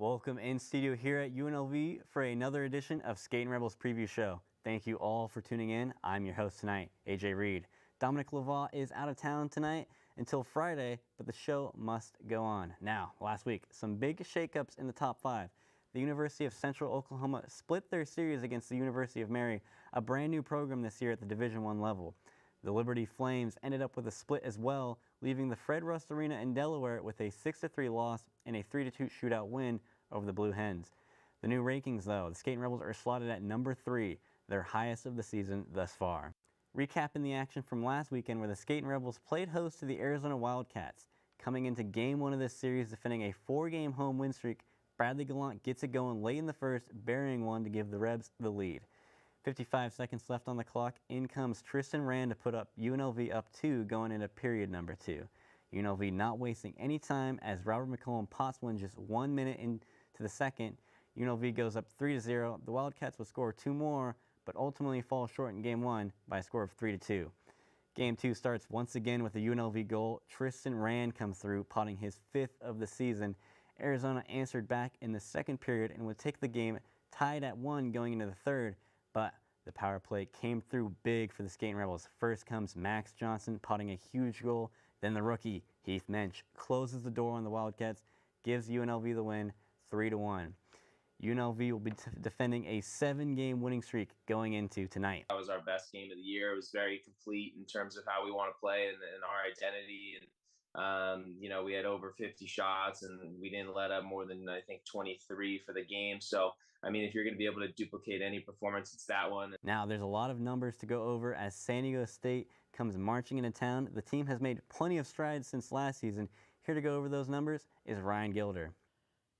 Welcome in studio here at UNLV for another edition of Skating Rebels Preview Show. Thank you all for tuning in. I'm your host tonight, AJ Reed. Dominic Lavoie is out of town tonight until Friday, but the show must go on. Now, last week, some big shakeups in the top five. The University of Central Oklahoma split their series against the University of Mary, a brand new program this year at the Division I level. The Liberty Flames ended up with a split as well, leaving the Fred Rust Arena in Delaware with a 6-3 loss and a 3-2 shootout win over the Blue Hens. The new rankings, though, the Skating Rebels are slotted at number 3, their highest of the season thus far. Recapping the action from last weekend where the Skating Rebels played host to the Arizona Wildcats. Coming into Game 1 of this series, defending a 4-game home win streak, Bradley Gallant gets it going late in the first, burying one to give the Rebs the lead. 55 seconds left on the clock. In comes Tristan Rand to put up UNLV up 2 going into period number 2. UNLV not wasting any time as Robert McCollum pots one just 1 minute into the second. UNLV goes up 3-0. The Wildcats will score 2 more, but ultimately fall short in Game 1 by a score of 3-2. Game 2 starts once again with a UNLV goal. Tristan Rand comes through, potting his 5th of the season. Arizona answered back in the second period and would take the game tied at 1 going into the third. But the power play came through big for the Skating Rebels. First comes Max Johnson potting a huge goal. Then the rookie, Heath Mensch, closes the door on the Wildcats, gives UNLV the win, 3-1. UNLV will be defending a 7-game winning streak going into tonight. That was our best game of the year. It was very complete in terms of how we want to play and our identity. And we had over 50 shots and we didn't let up more than, I think, 23 for the game. So, I mean, if you're going to be able to duplicate any performance, it's that one. Now, there's a lot of numbers to go over as San Diego State comes marching into town. The team has made plenty of strides since last season. Here to go over those numbers is Ryan Gilder.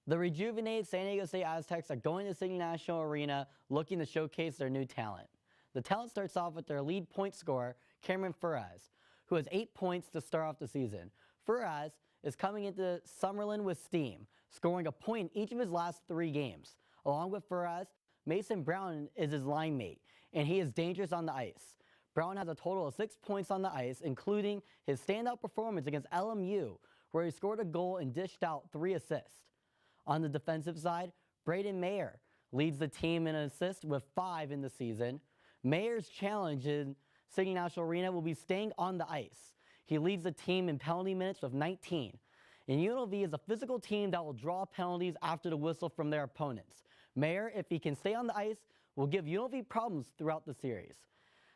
The rejuvenated San Diego State Aztecs are going to City National Arena looking to showcase their new talent. The talent starts off with their lead point scorer, Cameron Furaz, who has 8 points to start off the season. Furaz is coming into Summerlin with steam, scoring a point in each of his last 3 games. Along with Furaz, Mason Brown is his line mate, and he is dangerous on the ice. Brown has a total of 6 points on the ice, including his standout performance against LMU, where he scored a goal and dished out 3 assists. On the defensive side, Braden Mayer leads the team in assists with 5 in the season. Mayer's challenge in City National Arena will be staying on the ice. He leads the team in penalty minutes with 19. And UNLV is a physical team that will draw penalties after the whistle from their opponents. Mayer, if he can stay on the ice, will give UNLV problems throughout the series.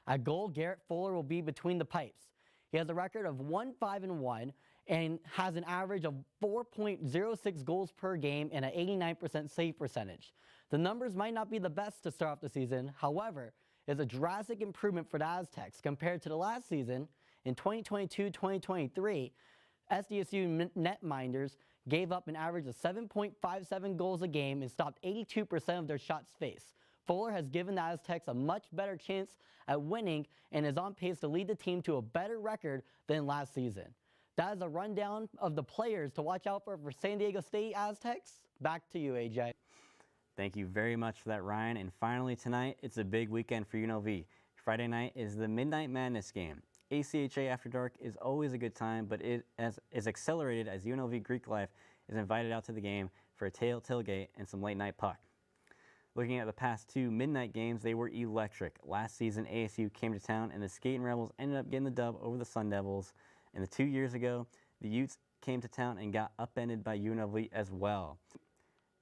At goal, Garrett Fuller will be between the pipes. He has a record of 1-5-1 and has an average of 4.06 goals per game and an 89% save percentage. The numbers might not be the best to start off the season, however, it's a drastic improvement for the Aztecs compared to the last season. In 2022-2023, SDSU netminders gave up an average of 7.57 goals a game and stopped 82% of their shots faced. Fuller has given the Aztecs a much better chance at winning and is on pace to lead the team to a better record than last season. That is a rundown of the players to watch out for San Diego State Aztecs. Back to you, AJ. Thank you very much for that, Ryan. And finally tonight, it's a big weekend for UNLV. Friday night is the Midnight Madness game. ACHA After Dark is always a good time, but it is accelerated as UNLV Greek Life is invited out to the game for a tailgate and some late night puck. Looking at the past 2 midnight games, they were electric. Last season, ASU came to town and the Skating Rebels ended up getting the dub over the Sun Devils. And the 2 years ago, the Utes came to town and got upended by UNLV as well.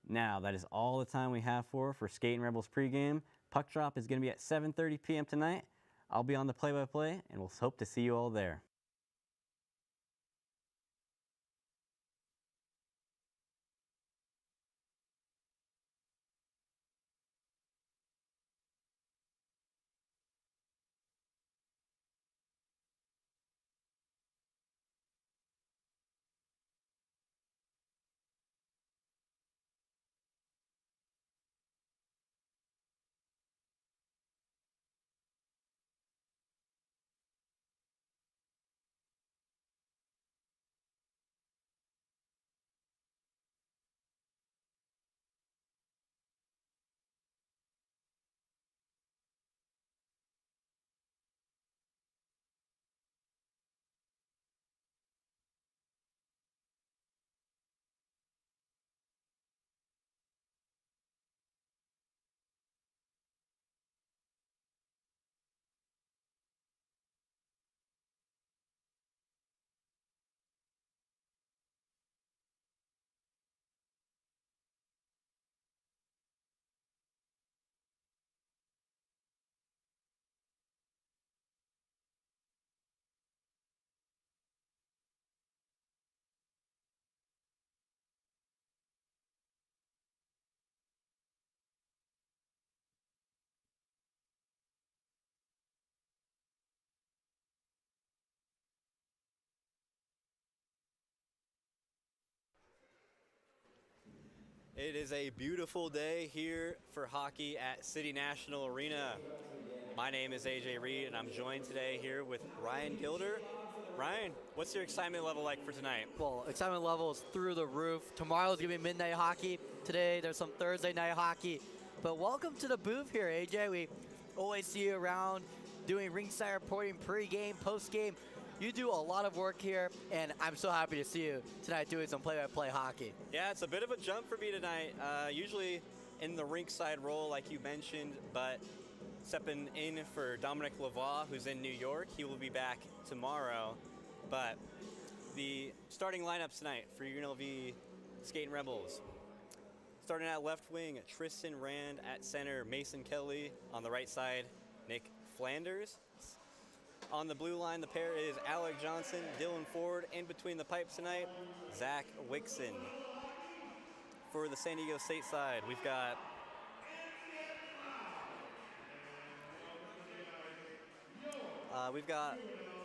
Now, that is all the time we have for Skating Rebels pregame. Puck drop is going to be at 7:30 p.m. tonight. I'll be on the play-by-play, and we'll hope to see you all there. It is a beautiful day here for hockey at City National Arena. My name is AJ Reed, and I'm joined today here with Ryan Gilder. Ryan, what's your excitement level like for tonight? Well, excitement level is through the roof. Tomorrow's gonna be midnight hockey. Today there's some Thursday night hockey. But welcome to the booth here, AJ. We always see you around doing ringside reporting, pre-game, post-game. You do a lot of work here, and I'm so happy to see you tonight doing some play-by-play hockey. Yeah, it's a bit of a jump for me tonight. Usually in the rinkside role, like you mentioned, but stepping in for Dominic Lavoie, who's in New York. He will be back tomorrow. But the starting lineups tonight for UNLV Skating Rebels. Starting at left wing, Tristan Rand. At center, Mason Kelly. On the right side, Nick Flanders. On the blue line, the pair is Alec Johnson, Dylan Ford. In between the pipes tonight, Zach Wixon. For the San Diego State side, we've got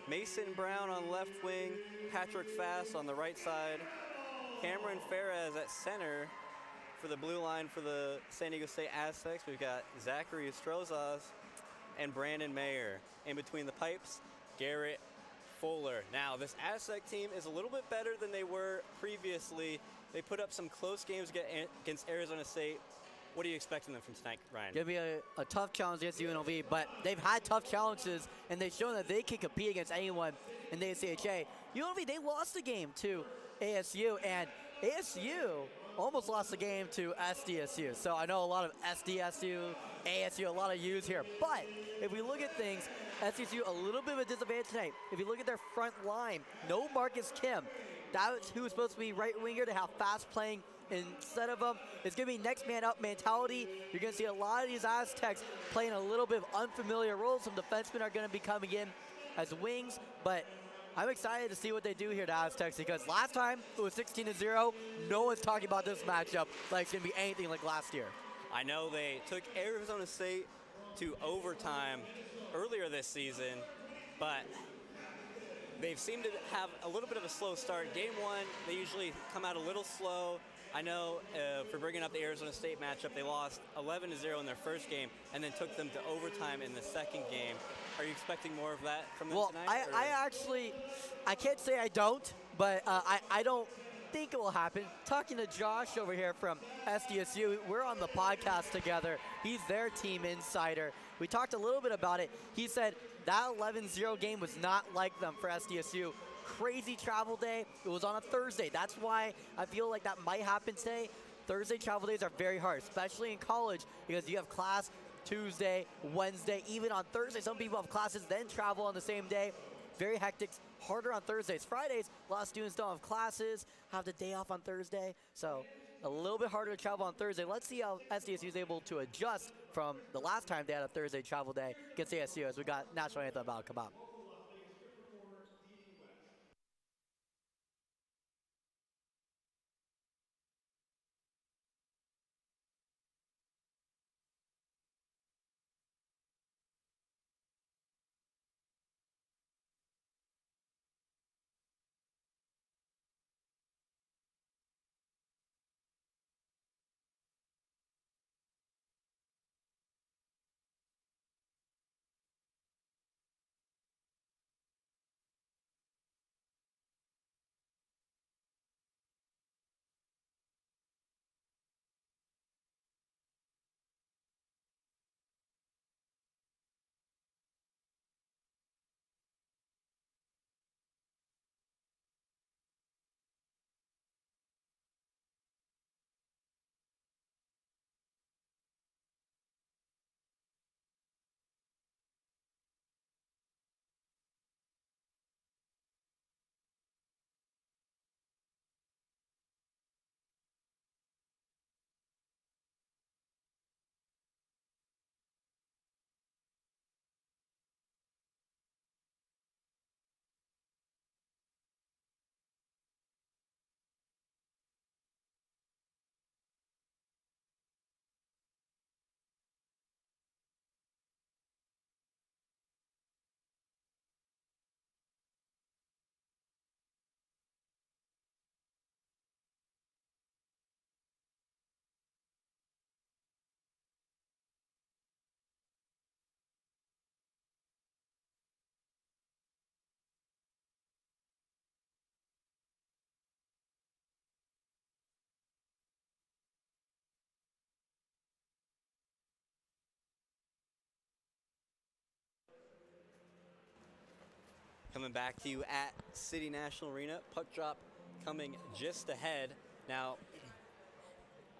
Mason Brown on left wing, Patrick Fass on the right side, Cameron Ferraz at center. For the blue line for the San Diego State Aztecs, we've got Zachary Estrozas and Brandon Mayer. In between the pipes, Garrett Fuller. Now, this Aztec team is a little bit better than they were previously. They put up some close games against Arizona State. What are you expecting them from tonight, Ryan? Going to be a tough challenge against UNLV, but they've had tough challenges, and they've shown that they can compete against anyone in the ACHA. UNLV, they lost the game to ASU, and ASU almost lost the game to SDSU. So I know a lot of SDSU, ASU, a lot of U's here. But if we look at things, SDSU a little bit of a disadvantage tonight. If you look at their front line, no Marcus Kim. That's who was supposed to be right winger to have fast playing instead of him. It's going to be next man up mentality. You're going to see a lot of these Aztecs playing a little bit of unfamiliar roles. Some defensemen are going to be coming in as wings, but I'm excited to see what they do here to Aztecs because last time it was 16-0. No one's talking about this matchup like it's going to be anything like last year. I know they took Arizona State to overtime earlier this season, but they've seemed to have a little bit of a slow start. Game one, they usually come out a little slow. I know for bringing up the Arizona State matchup, they lost 11-0 in their first game and then took them to overtime in the second game. Are you expecting more of that from them tonight? Well, I can't say I don't, but I don't think it will happen. Talking to Josh over here from SDSU, we're on the podcast together. He's their team insider. We talked a little bit about it. He said that 11-0 game was not like them for SDSU. Crazy travel day. It was on a Thursday. That's why I feel like that might happen today. Thursday travel days are very hard, especially in college, because you have class Tuesday, Wednesday, even on Thursday. Some people have classes, then travel on the same day. Very hectic, harder on Thursdays. Fridays, a lot of students don't have classes, have the day off on Thursday. So a little bit harder to travel on Thursday. Let's see how SDSU is able to adjust from the last time they had a Thursday travel day against ASU as we got national anthem about to come out. Coming back to you at City National Arena. Puck drop coming just ahead. Now,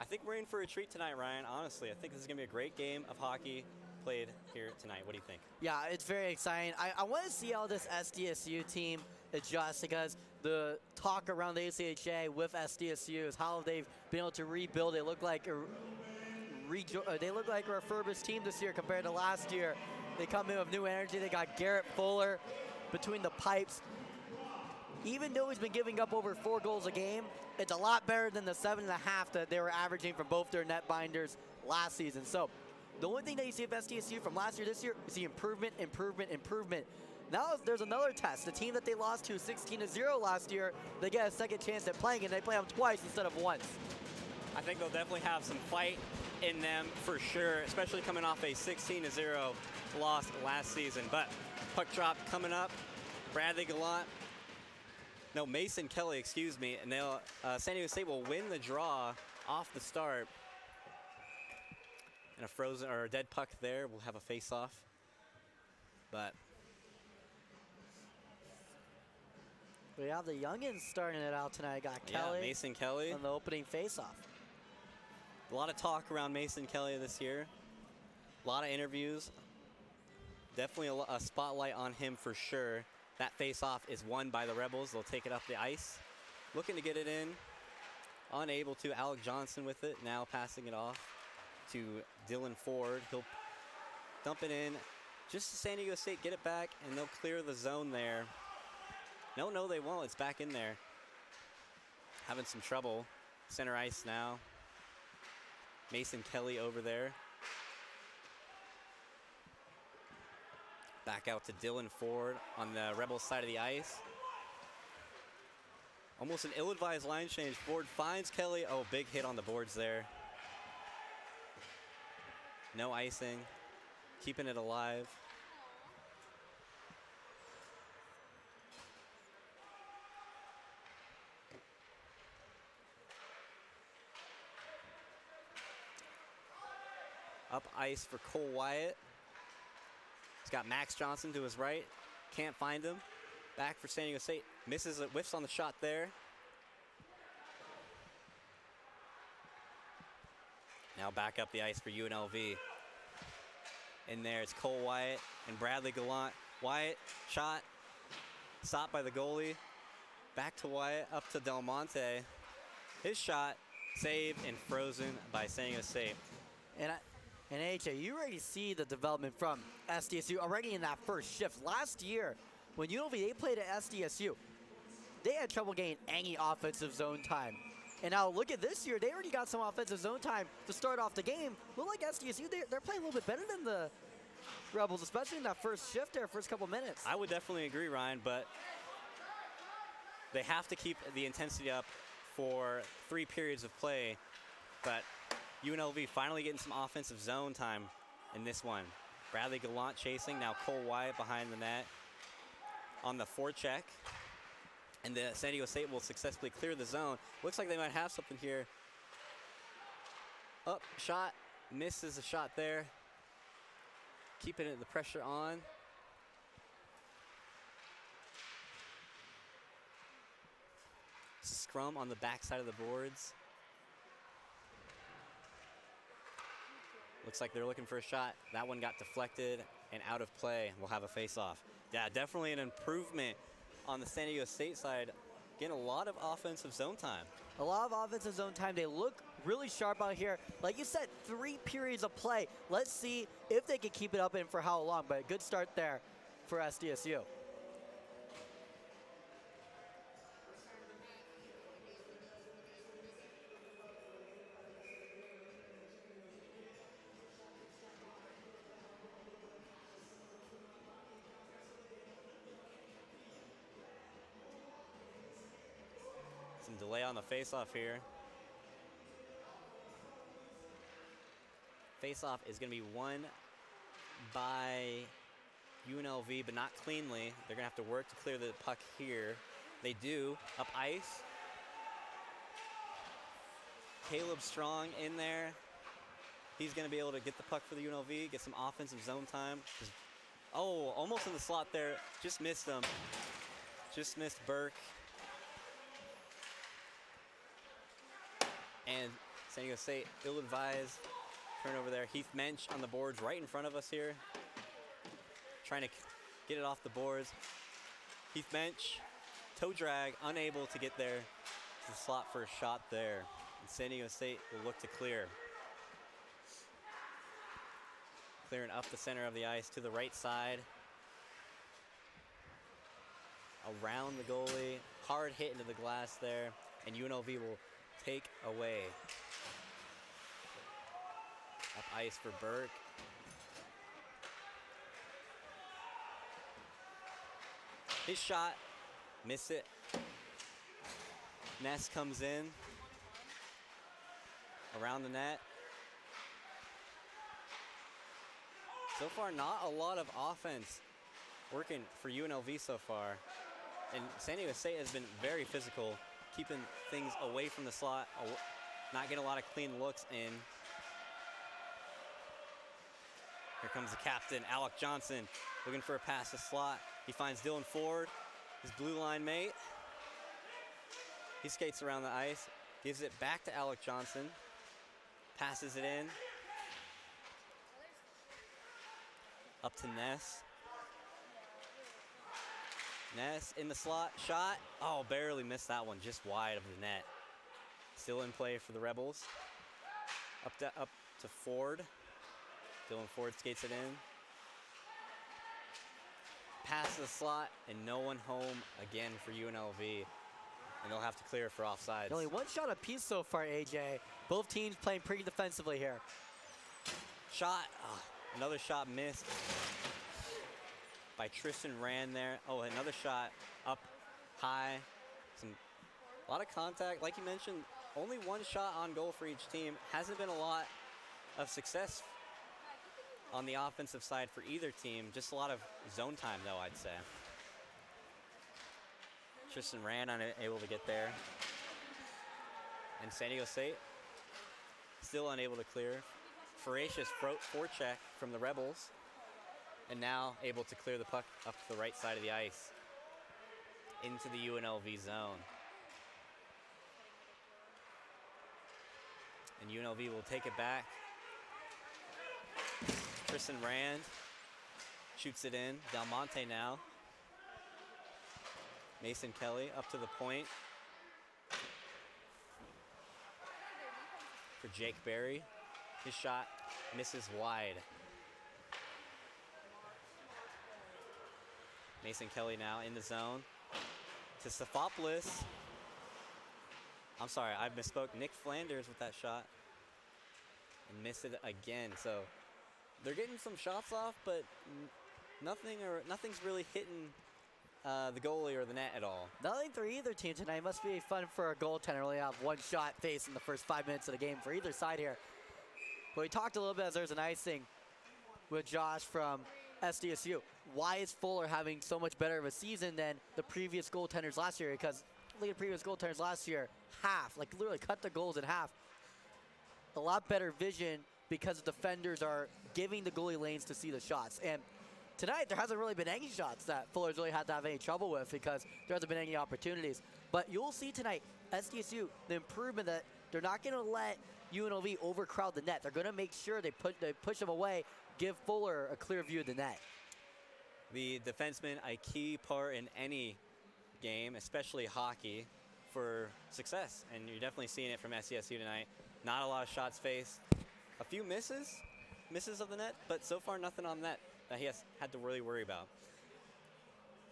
I think we're in for a treat tonight, Ryan. Honestly, I think this is going to be a great game of hockey played here tonight. What do you think? Yeah, it's very exciting. I want to see how this SDSU team adjusts because the talk around the ACHA with SDSU is how they've been able to rebuild. They look like a refurbished team this year compared to last year. They come in with new energy. They got Garrett Fuller between the pipes. Even though he's been giving up over 4 goals a game, it's a lot better than the 7.5 that they were averaging from both their net binders last season. So the only thing that you see of SDSU from last year to this year is the improvement. Now there's another test. The team that they lost to 16-0 last year, they get a second chance at playing, and they play them twice instead of once. I think they'll definitely have some fight in them for sure, especially coming off a 16-0 loss last season. But puck drop coming up. Mason Kelly, excuse me, and they'll San Diego State will win the draw off the start. And a frozen or a dead puck there. We'll have a face-off. But we have the youngins starting it out tonight. Got Kelly. Yeah, Mason Kelly on the opening face-off. A lot of talk around Mason Kelly this year. A lot of interviews. Definitely a spotlight on him for sure. That face-off is won by the Rebels. They'll take it up the ice. Looking to get it in. Unable to. Alec Johnson with it. Now passing it off to Dylan Ford. He'll dump it in. Just to San Diego State get it back, and they'll clear the zone there. No, they won't. It's back in there. Having some trouble. Center ice now. Mason Kelly over there. Back out to Dylan Ford on the Rebels side of the ice. Almost an ill-advised line change. Ford finds Kelly. Oh, big hit on the boards there. No icing. Keeping it alive. Up ice for Cole Wyatt. He's got Max Johnson to his right. Can't find him. Back for San Diego State. Misses it, whiffs on the shot there. Now back up the ice for UNLV. In there, it's Cole Wyatt and Bradley Gallant. Wyatt, shot, stopped by the goalie. Back to Wyatt, up to Del Monte. His shot, saved and frozen by San Diego State. And AJ, you already see the development from SDSU already in that first shift. Last year, when UNLV they played at SDSU, they had trouble getting any offensive zone time. And now look at this year, they already got some offensive zone time to start off the game. Look like SDSU, they're playing a little bit better than the Rebels, especially in that first shift there, first couple minutes. I would definitely agree, Ryan, but they have to keep the intensity up for 3 periods of play. But UNLV finally getting some offensive zone time in this one. Bradley Gallant chasing, now Cole Wyatt behind the net on the forecheck. And the San Diego State will successfully clear the zone. Looks like they might have something here. Up, shot, misses a shot there. Keeping the pressure on. Scrum on the backside of the boards. Looks like they're looking for a shot. That one got deflected and out of play. We'll have a face-off. Yeah, definitely an improvement on the San Diego State side. Getting a lot of offensive zone time. A lot of offensive zone time. They look really sharp out here. Like you said, 3 periods of play. Let's see if they can keep it up and for how long. But a good start there for SDSU. Delay on the face-off here. Face-off is going to be won by UNLV, but not cleanly. They're going to have to work to clear the puck here. They do. Up ice. Caleb Strong in there. He's going to be able to get the puck for the UNLV, get some offensive zone time. Oh, almost in the slot there. Just missed him. Just missed Burke. And San Diego State, ill-advised turnover there. Heath Mensch on the boards right in front of us here. Trying to get it off the boards. Heath Mensch, toe drag, unable to get there to the slot for a shot there. And San Diego State will look to clear. Clearing up the center of the ice to the right side. Around the goalie, hard hit into the glass there, and UNLV will take away. Up ice for Burke. His shot, miss it. Ness comes in, around the net. So far, not a lot of offense working for UNLV so far. And San Diego State has been very physical, keeping things away from the slot, not getting a lot of clean looks in. Here comes the captain, Alec Johnson, looking for a pass to slot. He finds Dylan Ford, his blue line mate. He skates around the ice, gives it back to Alec Johnson, passes it in. Up to Ness. Ness in the slot, shot. Oh, barely missed that one, just wide of the net. Still in play for the Rebels. Up to Ford. Dylan Ford skates it in. Pass the slot, and no one home again for UNLV. And they'll have to clear for offsides. Only one shot apiece so far, AJ. Both teams playing pretty defensively here. Shot. Oh, another shot missed by Tristan Rand there. Oh, another shot up high. A lot of contact. Like you mentioned, only one shot on goal for each team. Hasn't been a lot of success on the offensive side for either team. Just a lot of zone time, though, I'd say. Tristan Rand unable to get there. And San Diego State still unable to clear. Voracious forecheck from the Rebels. And now able to clear the puck up to the right side of the ice into the UNLV zone. And UNLV will take it back. Tristan Rand shoots it in. Del Monte now. Mason Kelly up to the point. For Jake Berry. His shot misses wide. Mason Kelly now in the zone. To Sefopoulos. I'm sorry, I misspoke. Nick Flanders with that shot. And missed it again. So they're getting some shots off, but nothing's really hitting the goalie or the net at all. Nothing for either team tonight. Must be fun for a goaltender. Really have one shot face in the first 5 minutes of the game for either side here. But we talked a little bit as there's an icing with Josh from SDSU. Why is Fuller having so much better of a season than the previous goaltenders last year? Because look at the previous goaltenders last year, half, like literally cut the goals in half. A lot better vision because defenders are giving the goalie lanes to see the shots. And tonight, there hasn't really been any shots that Fuller's really had to have any trouble with because there hasn't been any opportunities. But you'll see tonight, SDSU, the improvement that they're not going to let UNLV overcrowd the net. They're going to make sure they push them away, give Fuller a clear view of the net. The defenseman, a key part in any game, especially hockey, for success. And you're definitely seeing it from SDSU tonight. Not a lot of shots faced. A few misses of the net, but so far nothing on net that he has had to really worry about.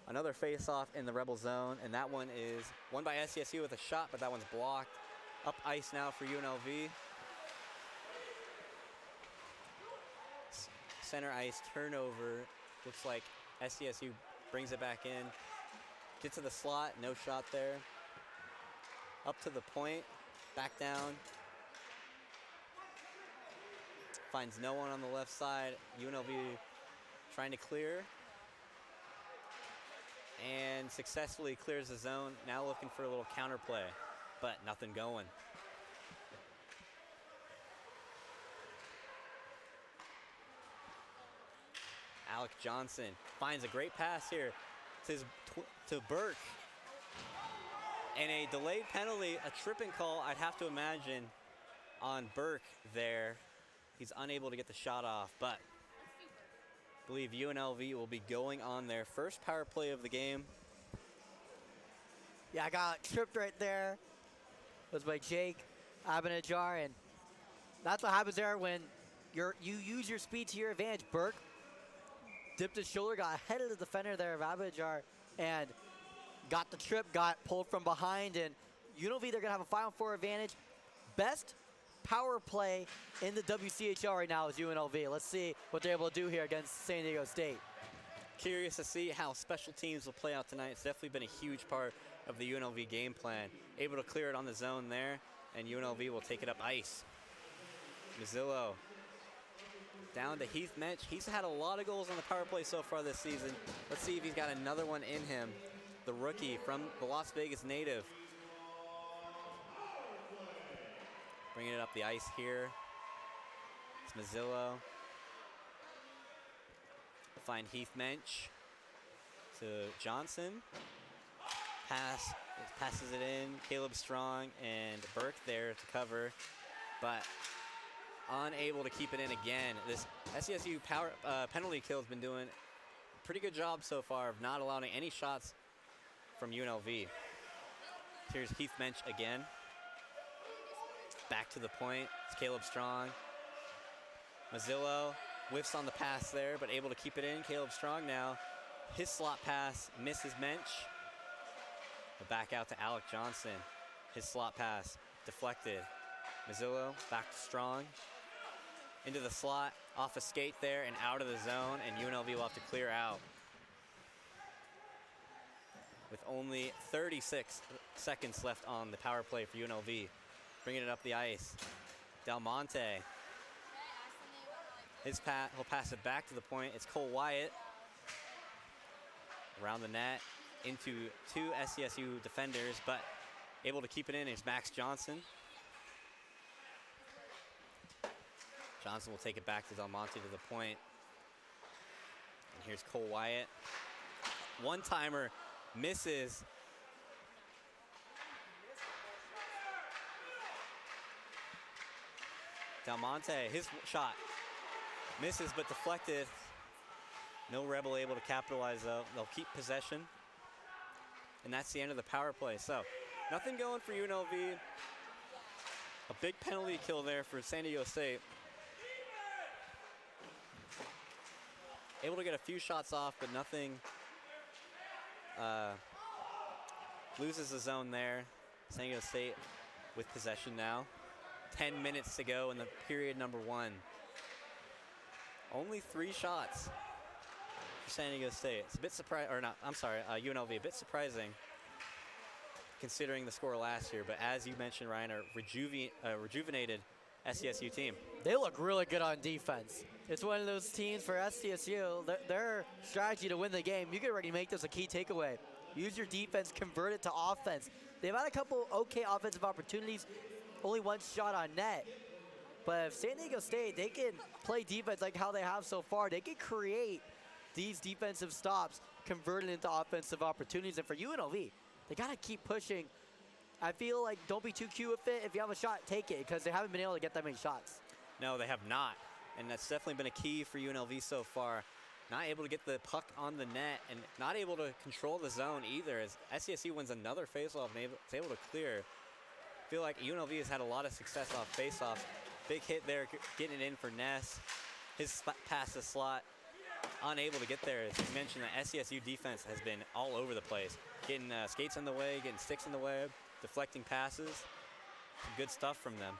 Another face-off in the Rebel zone, and that one is won by SDSU with a shot, but that one's blocked. Up ice now for UNLV. Center ice turnover. Looks like SDSU brings it back in. Get to the slot, no shot there. Up to the point, back down. Finds no one on the left side. UNLV trying to clear. And successfully clears the zone. Now looking for a little counterplay, but nothing going. Alec Johnson finds a great pass here to Burke. And a delayed penalty, a tripping call, I'd have to imagine, on Burke there. He's unable to get the shot off, but I believe UNLV will be going on their first power play of the game. Yeah, I got tripped right there. It was by Jake Abinajar, and that's what happens there when you use your speed to your advantage. Burke dipped his shoulder, got ahead of the defender there of Abinajar, and got the trip, got pulled from behind, and UNLV, they're going to have a Final Four advantage. Best power play in the WCHL right now is UNLV. Let's see what they're able to do here against San Diego State. Curious to see how special teams will play out tonight. It's definitely been a huge part of the UNLV game plan. Able to clear it on the zone there, and UNLV will take it up ice. Mazzillo down to Heath Mensch. He's had a lot of goals on the power play so far this season. Let's see if he's got another one in him. The rookie from the Las Vegas native. Bringing it up the ice here. It's Mazzillo. Find Heath Mensch to Johnson. Passes it in. Caleb Strong and Burke there to cover, but unable to keep it in again. This SDSU penalty kill has been doing a pretty good job so far of not allowing any shots from UNLV. Here's Heath Mensch again. Back to the point. It's Caleb Strong. Mazzillo whiffs on the pass there, but able to keep it in. Caleb Strong now. His slot pass misses Mensch. But back out to Alec Johnson. His slot pass deflected. Mazzillo back to Strong. Into the slot, off a skate there and out of the zone, and UNLV will have to clear out. With only 36 seconds left on the power play for UNLV. Bringing it up the ice. Del Monte. He'll pass it back to the point. It's Cole Wyatt. Around the net into two SDSU defenders, but able to keep it in is Max Johnson. Johnson will take it back to Del Monte to the point. And here's Cole Wyatt. One-timer misses. Del Monte, his shot misses but deflected. No Rebel able to capitalize though. They'll keep possession. And that's the end of the power play. So nothing going for UNLV. A big penalty kill there for San Diego State. Able to get a few shots off, but nothing. Loses the zone there. San Diego State with possession now. 10 minutes to go in the period number 1. Only 3 shots for San Diego State. It's a bit surprising, or not, I'm sorry, UNLV, a bit surprising considering the score last year. But as you mentioned, Ryan, a rejuvenated SDSU team. They look really good on defense. It's one of those teams for SDSU, their strategy to win the game, you can already make this a key takeaway. Use your defense, convert it to offense. They've had a couple okay offensive opportunities, only 1 shot on net. But if San Diego State, they can play defense like how they have so far. They can create these defensive stops, convert it into offensive opportunities. And for UNLV, they got to keep pushing. I feel like don't be too cute with it. If you have a shot, take it, because they haven't been able to get that many shots. No, they have not. And that's definitely been a key for UNLV so far. Not able to get the puck on the net and not able to control the zone either, as SDSU wins another faceoff and is able to clear. I feel like UNLV has had a lot of success off faceoffs. Big hit there, getting it in for Ness. His pass to slot, unable to get there. As you mentioned, the SDSU defense has been all over the place. Getting skates in the way, getting sticks in the way, deflecting passes. Some good stuff from them.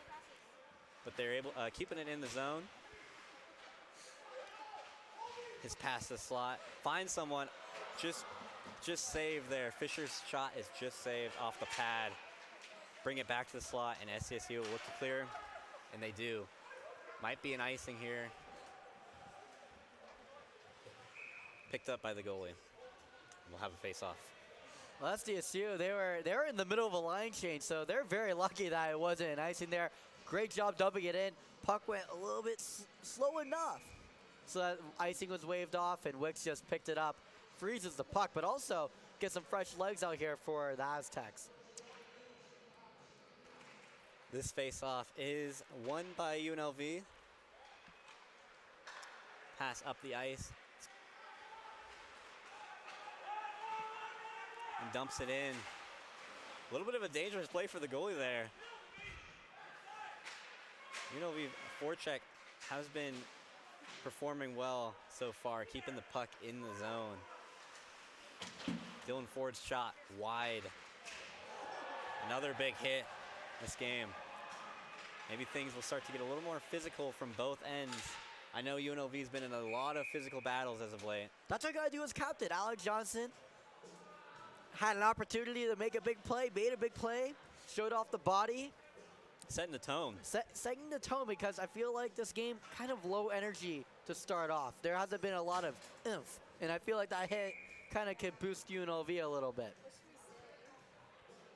But they're able, keeping it in the zone. His pass to slot, finds someone, just saved there. Fisher's shot is just saved off the pad. Bring it back to the slot, and SDSU will look to clear, and they do. Might be an icing here. Picked up by the goalie. We'll have a face-off. Well, SDSU, they were in the middle of a line change, so they're very lucky that it wasn't an icing there. Great job dumping it in. Puck went a little bit slow enough so that icing was waved off, and Wicks just picked it up, freezes the puck, but also gets some fresh legs out here for the Aztecs. This face-off is won by UNLV. Pass up the ice. And dumps it in. A little bit of a dangerous play for the goalie there. UNLV forecheck has been performing well so far, keeping the puck in the zone. Dylan Ford's shot wide. Another big hit this game. Maybe things will start to get a little more physical from both ends. I know UNLV's been in a lot of physical battles as of late. That's what I gotta do as captain. Alex Johnson had an opportunity to make a big play, made a big play, showed off the body. Setting the tone. Setting the tone, because I feel like this game kind of low energy to start off. There hasn't been a lot of oomph, and I feel like that hit kind of could boost UNLV a little bit.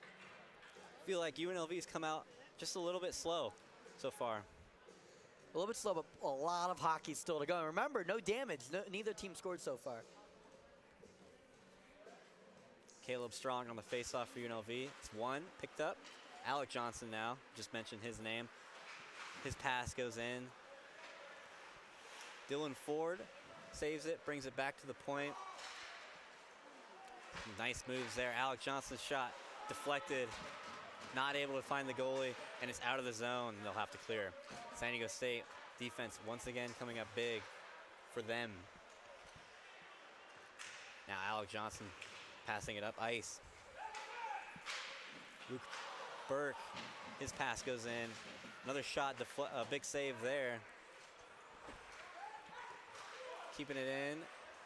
I feel like UNLV's come out just a little bit slow so far. A little bit slow, but a lot of hockey still to go. And remember, no damage. Neither team scored so far. Caleb Strong on the faceoff for UNLV. It's one, picked up. Alec Johnson now, just mentioned his name. His pass goes in. Dylan Ford saves it, brings it back to the point. Nice moves there. Alec Johnson's shot deflected. Not able to find the goalie, and it's out of the zone, and they'll have to clear. San Diego State defense once again coming up big for them. Now Alec Johnson passing it up ice. Luke Burke, his pass goes in. Another shot, a big save there. Keeping it in.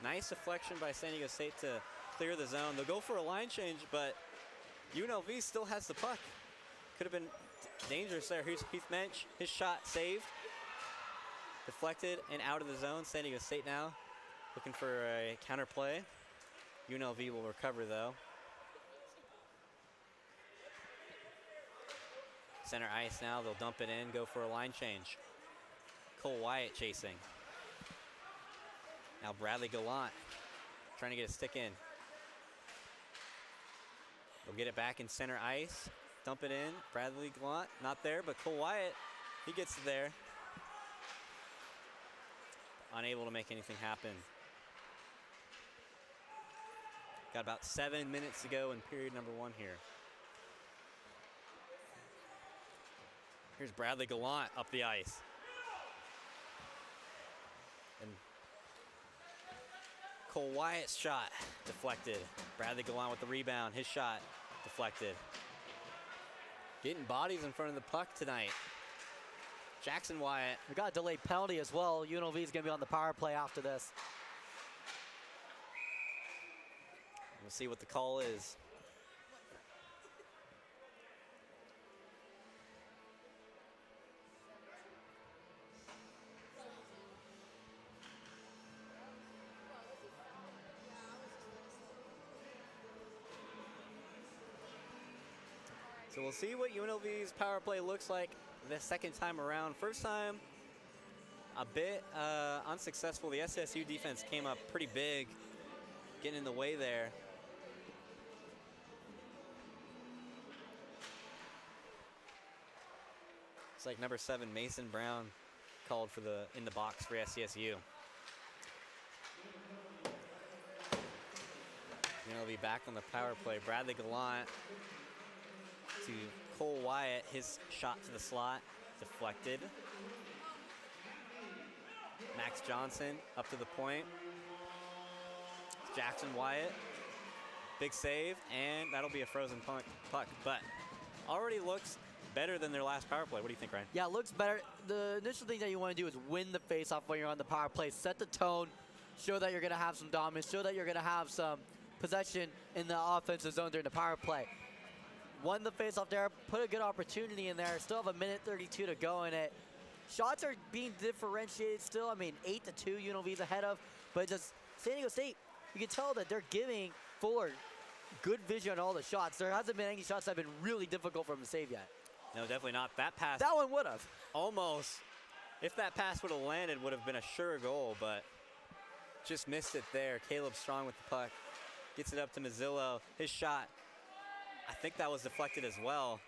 Nice deflection by San Diego State to clear the zone. They'll go for a line change, but UNLV still has the puck. Could have been dangerous there. Here's Heath Mensch, his shot saved. Deflected and out of the zone. San Diego State now looking for a counter play. UNLV will recover though. Center ice now, they'll dump it in, go for a line change. Cole Wyatt chasing. Now Bradley Gallant trying to get a stick in. They'll get it back in center ice, dump it in. Bradley Gallant not there, but Cole Wyatt, he gets there. Unable to make anything happen. Got about 7 minutes to go in period number 1 here. Here's Bradley Gallant up the ice. And Cole Wyatt's shot deflected. Bradley Gallant with the rebound. His shot deflected. Getting bodies in front of the puck tonight. Jackson Wyatt. We got a delayed penalty as well. UNLV is going to be on the power play after this. We'll see what the call is. So we'll see what UNLV's power play looks like the second time around. First time, a bit unsuccessful. The SDSU defense came up pretty big, getting in the way there. It's like number 7, Mason Brown, called for in the box for SDSU. UNLV back on the power play. Bradley Gallant to Cole Wyatt, his shot to the slot, deflected. Max Johnson up to the point. Jackson Wyatt, big save, and that'll be a frozen puck. But already looks better than their last power play. What do you think, Ryan? Yeah, it looks better. The initial thing that you want to do is win the faceoff when you're on the power play. Set the tone, show that you're going to have some dominance, show that you're going to have some possession in the offensive zone during the power play. Won the faceoff there, put a good opportunity in there. Still have 1:32 to go in it. Shots are being differentiated still. I mean, 8-2 UNLV's ahead of, but just San Diego State, you can tell that they're giving Fuller good vision on all the shots. There hasn't been any shots that have been really difficult for him to save yet. No, definitely not. That pass That one would have. almost If that pass would have landed, would have been a sure goal, but just missed it there. Caleb Strong with the puck. Gets it up to Mazzillo. His shot, I think that was deflected as well.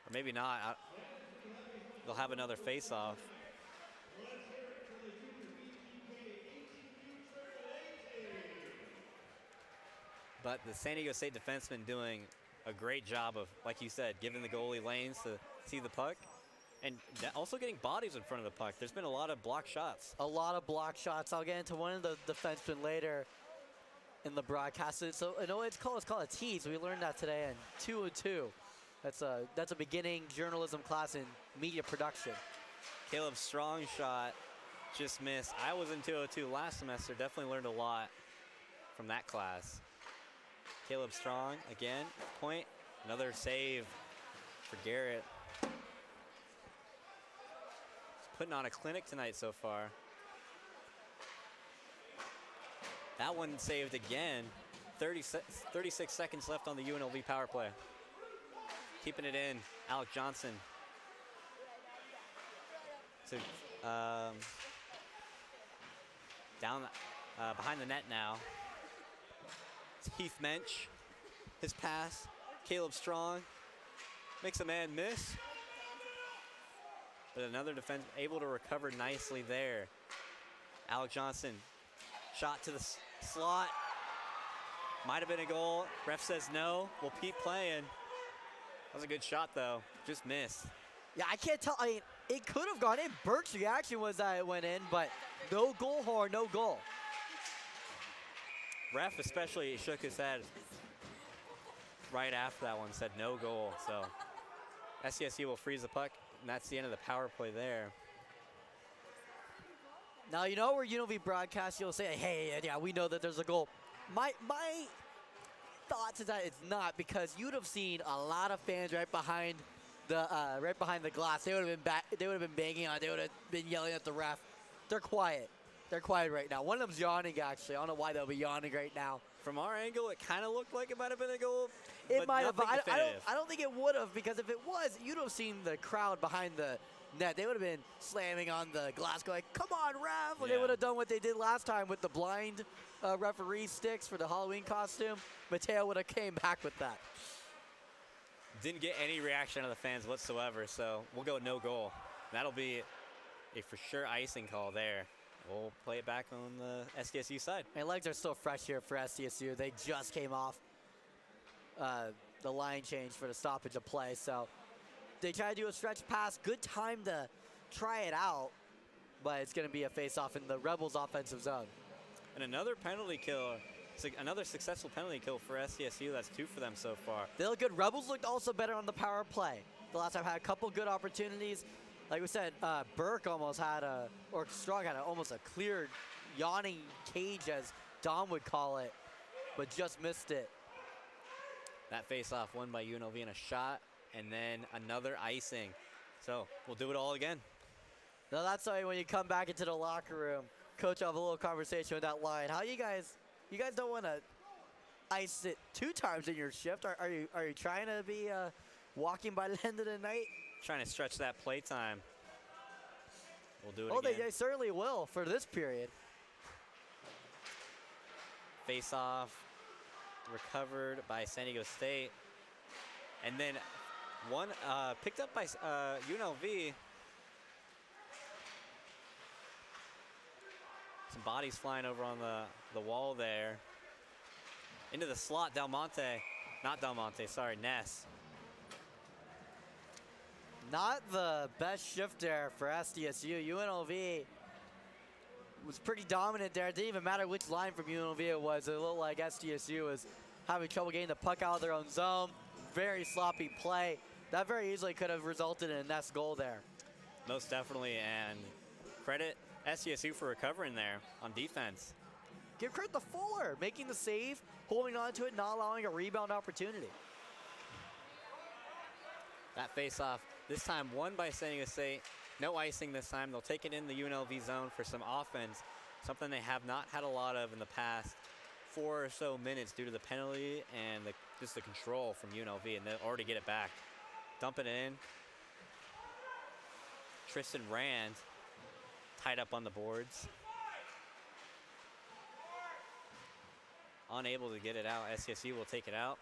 Or maybe not. They'll have another face-off. But the San Diego State defenseman doing a great job of, like you said, giving the goalie lanes to see the puck. And also getting bodies in front of the puck. There's been a lot of block shots. A lot of block shots. I'll get into one of the defensemen later in the broadcast. So it's called a tease. We learned that today in 202. That's a beginning journalism class in media production. Caleb Strong shot just missed. I was in 202 last semester. Definitely learned a lot from that class. Caleb Strong again, point. Another save for Garrett. Putting on a clinic tonight so far. That one saved again. 36 seconds left on the UNLV power play. Keeping it in, Alec Johnson. So down behind the net now. It's Heath Mensch. His pass. Caleb Strong makes a man miss. But another defense able to recover nicely there. Alec Johnson, shot to the slot. Might have been a goal. Ref says no. We'll keep playing. That was a good shot, though. Just missed. Yeah, I can't tell. I mean, it could have gone in. Burke's reaction was that it went in, but no goal horn, no goal. Ref especially shook his head right after that one, said no goal. So SDSU will freeze the puck. And that's the end of the power play there. Now, you know where UNLV broadcast, you'll say, hey, yeah, we know that there's a goal. My thoughts is that it's not, because you'd have seen a lot of fans right behind the glass. They would have been banging on it. They would have been yelling at the ref. They're quiet. They're quiet right now. One of them's yawning, actually. I don't know why they'll be yawning right now. From our angle, it kind of looked like it might have been a goal. It might have. I don't think it would have, because if it was, you'd have seen the crowd behind the net. They would have been slamming on the glass, going, come on, ref. Or they would have done what they did last time with the blind referee sticks for the Halloween costume. Mateo would have came back with that. Didn't get any reaction out of the fans whatsoever, so we'll go no goal. That'll be a for sure icing call there. We'll play it back on the SDSU side. My legs are still fresh here for SDSU. They just came off the line change for the stoppage of play. So they try to do a stretch pass. Good time to try it out, but it's going to be a face-off in the Rebels' offensive zone. And another penalty kill. Another successful penalty kill for SDSU. That's 2 for them so far. They look good. Rebels looked also better on the power play. The last time had a couple good opportunities. Like we said, Burke almost had or Strong had almost a clear yawning cage, as Dom would call it, but just missed it. That face-off won by UNLV in a shot, and then another icing. So we'll do it all again. Now that's why when you come back into the locker room, coach will have a little conversation with that line. How you guys don't want to ice it 2 times in your shift? Are you trying to be walking by the end of the night? Trying to stretch that play time. We'll do it again. They certainly will for this period. Face off, recovered by San Diego State. And then one picked up by UNLV. Some bodies flying over on the wall there. Into the slot, Ness. Not the best shift there for SDSU. UNLV was pretty dominant there. It didn't even matter which line from UNLV it was. It looked like SDSU was having trouble getting the puck out of their own zone. Very sloppy play. That very easily could have resulted in a Ness goal there. Most definitely, and credit SDSU for recovering there on defense. Give credit to Fuller, making the save, holding on to it, not allowing a rebound opportunity. That face-off, this time won by San Diego State. No icing this time. They'll take it in the UNLV zone for some offense, something they have not had a lot of in the past 4 or so minutes due to the penalty and just the control from UNLV, and they'll already get it back. Dump it in. Tristan Rand tied up on the boards. Unable to get it out. SDSU will take it out.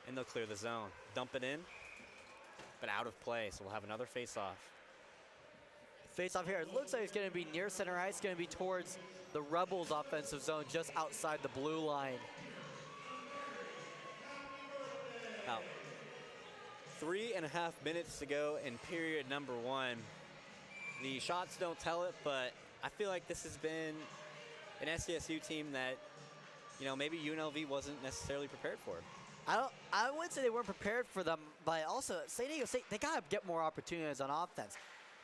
And they'll clear the zone. Dump it in, but out of play. So we'll have another face-off. Face-off here. It looks like it's going to be near center ice. It's going to be towards the Rebels offensive zone, just outside the blue line. Now, 3.5 minutes to go in period number 1. The shots don't tell it, but I feel like this has been an SDSU team that, you know, maybe UNLV wasn't necessarily prepared for. I wouldn't say they weren't prepared for them, but also San Diego State, they got to get more opportunities on offense.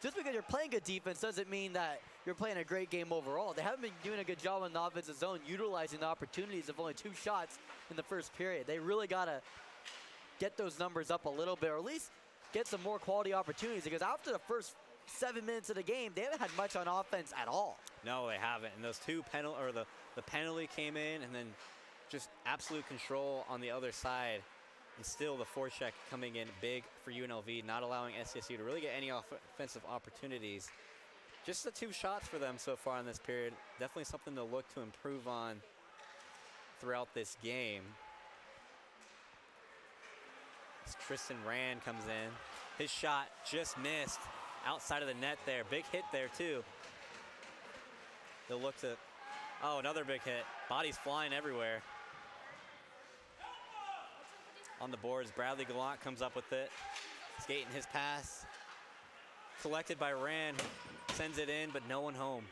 Just because you're playing good defense doesn't mean that you're playing a great game overall. They haven't been doing a good job in the offensive zone, utilizing the opportunities of only 2 shots in the first period. They really got to get those numbers up a little bit, or at least get some more quality opportunities, because after the first 7 minutes of the game, they haven't had much on offense at all. No, they haven't. And those 2 the penalty came in, and then just absolute control on the other side. And still the forecheck coming in big for UNLV, not allowing SDSU to really get any offensive opportunities. Just the 2 shots for them so far in this period. Definitely something to look to improve on throughout this game. As Tristan Rand comes in. His shot just missed outside of the net there. Big hit there too. They'll look to, oh, another big hit. Bodies flying everywhere. On the boards, Bradley Gallant comes up with it. Skating his pass. Collected by Rand. Sends it in, but no one home.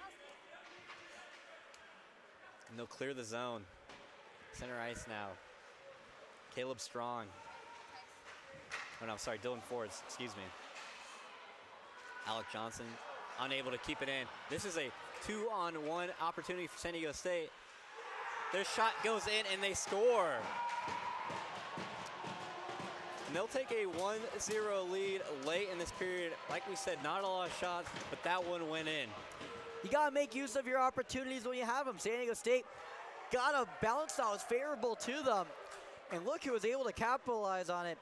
And they'll clear the zone. Center ice now. Caleb Strong. Oh no, sorry, Dylan Fords, excuse me. Alec Johnson unable to keep it in. This is a 2-on-1 opportunity for San Diego State. Their shot goes in and they score. And they'll take a 1-0 lead late in this period. Like we said, not a lot of shots, but that one went in. You got to make use of your opportunities when you have them. San Diego State got a bounce that was favorable to them. And look who was able to capitalize on it.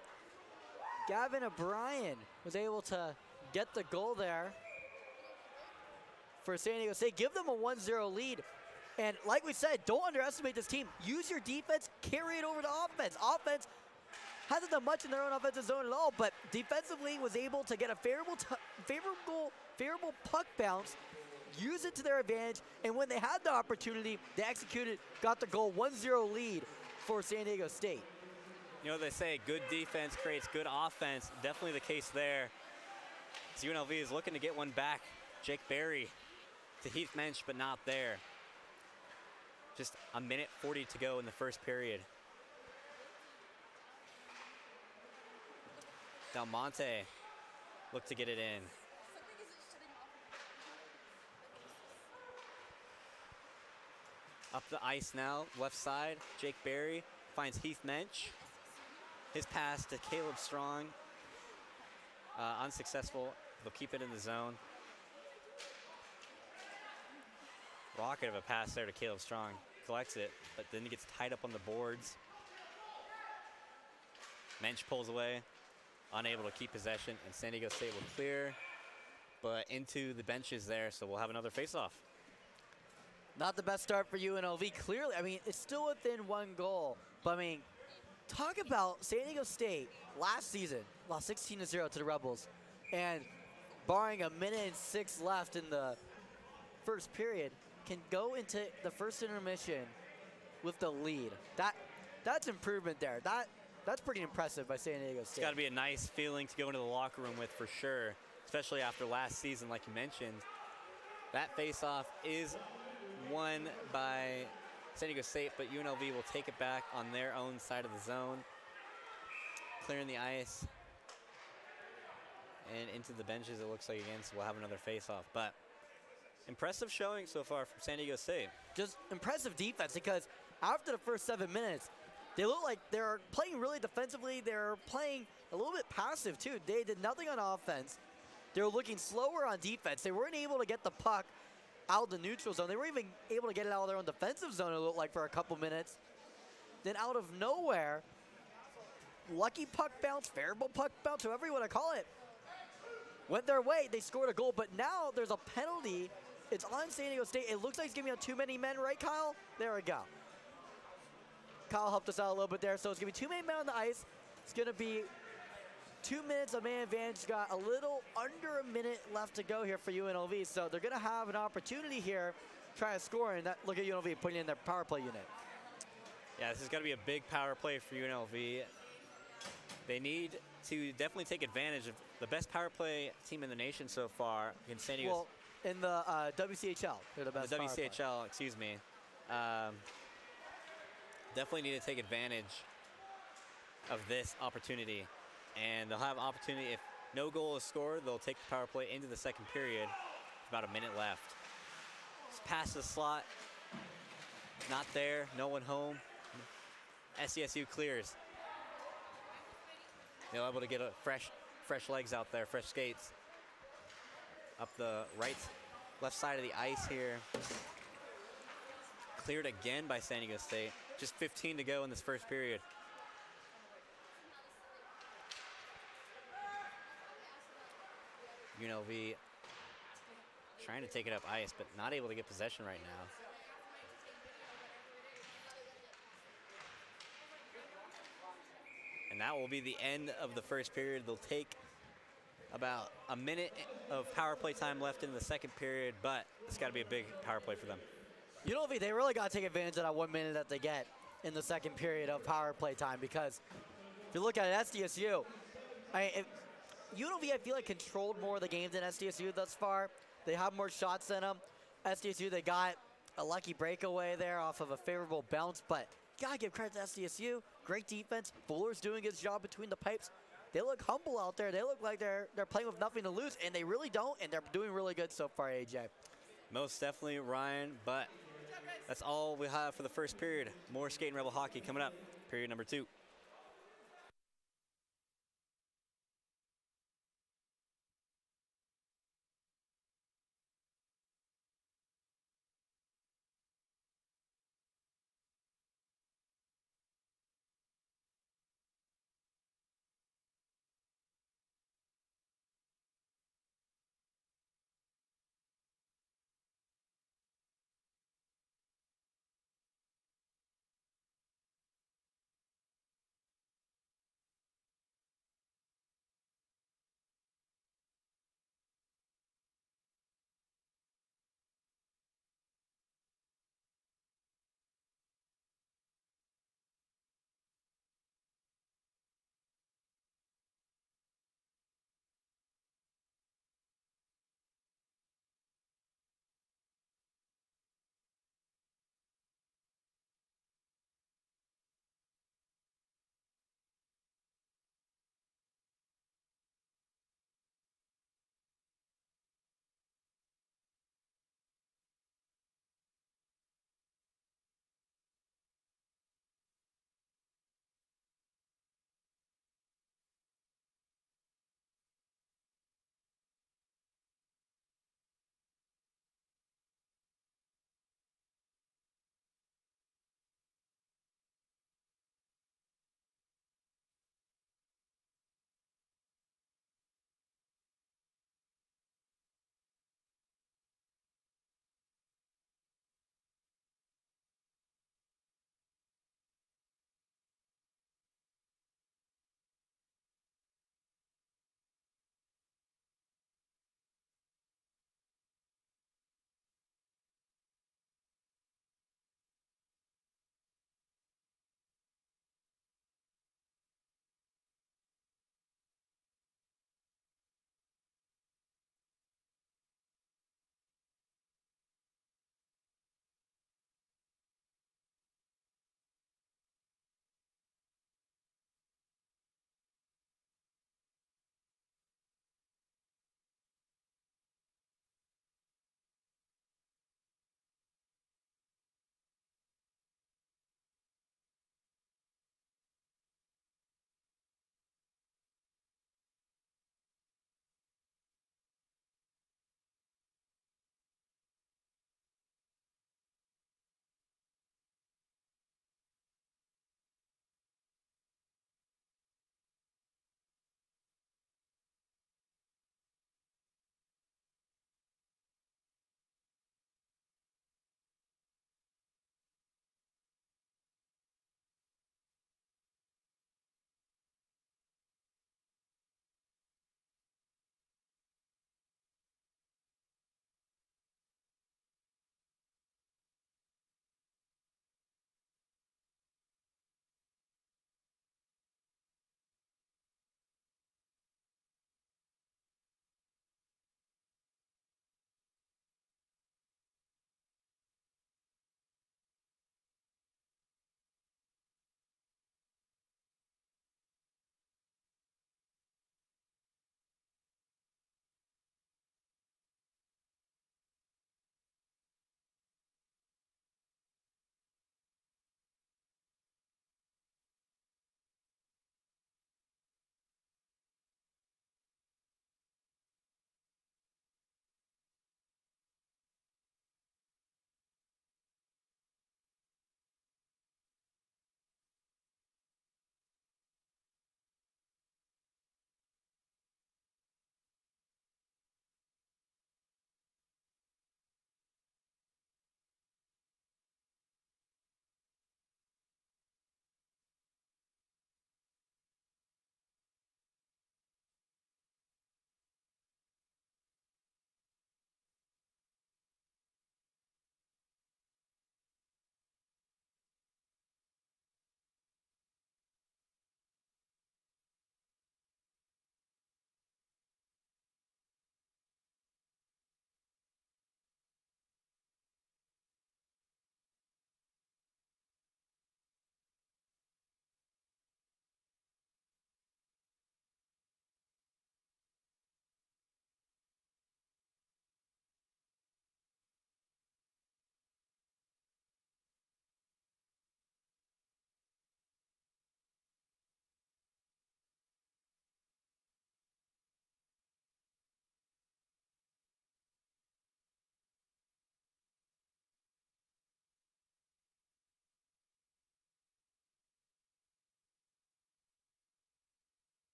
Gavin O'Brien was able to get the goal there for San Diego State. Give them a 1-0 lead. And like we said, don't underestimate this team. Use your defense, carry it over to offense. Offense hasn't done much in their own offensive zone at all, but defensively was able to get a favorable puck bounce, use it to their advantage, and when they had the opportunity, they executed, got the goal, 1-0 lead for San Diego State. You know, they say good defense creates good offense. Definitely the case there. As UNLV is looking to get one back. Jake Berry to Heath Mensch, but not there. Just a minute 40 to go in the first period. Del Monte look to get it in. Up the ice now, left side. Jake Berry finds Heath Mensch. His pass to Caleb Strong, unsuccessful. They'll keep it in the zone. Rocket of a pass there to Caleb Strong. Collects it, but then he gets tied up on the boards. Mensch pulls away, unable to keep possession, and San Diego State will clear, but into the benches there, so we'll have another face-off. Not the best start for UNLV, clearly. I mean, it's still within 1 goal, but I mean, talk about San Diego State last season, lost 16-0 to the Rebels, and barring a minute and 6 left in the first period, can go into the first intermission with the lead. That's improvement there. That's pretty impressive by San Diego State. It's got to be a nice feeling to go into the locker room with for sure, especially after last season, like you mentioned. That face-off is won by San Diego State, but UNLV will take it back on their own side of the zone. Clearing the ice. And into the benches, it looks like again, so we'll have another face-off. But impressive showing so far from San Diego State. Just impressive defense, because after the first 7 minutes, they look like they're playing really defensively. They're playing a little bit passive too. They did nothing on offense. They were looking slower on defense. They weren't able to get the puck out of the neutral zone. They weren't even able to get it out of their own defensive zone, it looked like, for a couple minutes. Then out of nowhere, lucky puck bounce, favorable puck bounce, whatever you want to call it, went their way. They scored a goal, but now there's a penalty. It's on San Diego State. It looks like he's giving out too many men, right, Kyle? There we go. Kyle helped us out a little bit there. So it's going to be too many men on the ice. It's going to be 2 minutes of man advantage. Got a little under a minute left to go here for UNLV. So they're going to have an opportunity here, try to score. And that, look at UNLV putting in their power play unit. Yeah, this is going to be a big power play for UNLV. They need to definitely take advantage of the best power play team in the nation so far in San Diego. Well, in the WCHL, they're the best. The power play. WCHL, excuse me. Definitely need to take advantage of this opportunity. And they'll have opportunity. If no goal is scored, they'll take the power play into the second period. About a minute left. It's past the slot. Not there. No one home. SDSU clears. They're able to get a fresh legs out there, fresh skates. Up the left side of the ice here. Cleared again by San Diego State. Just 15 to go in this first period. UNLV trying to take it up ice, but not able to get possession right now. And that will be the end of the first period. They'll take about a minute of power play time left in the second period, but it's got to be a big power play for them. UNLV, they really got to take advantage of that 1 minute that they get in the second period of power play time, because if you look at it, SDSU, UNLV, I feel like, controlled more of the game than SDSU thus far. They have more shots than them. SDSU, they got a lucky breakaway there off of a favorable bounce, but gotta give credit to SDSU. Great defense. Fuller's doing his job between the pipes. They look humble out there. They look like they're playing with nothing to lose, and they really don't, and they're doing really good so far, AJ. Most definitely, Ryan, but that's all we have for the first period. More Skating Rebel hockey coming up, period number 2.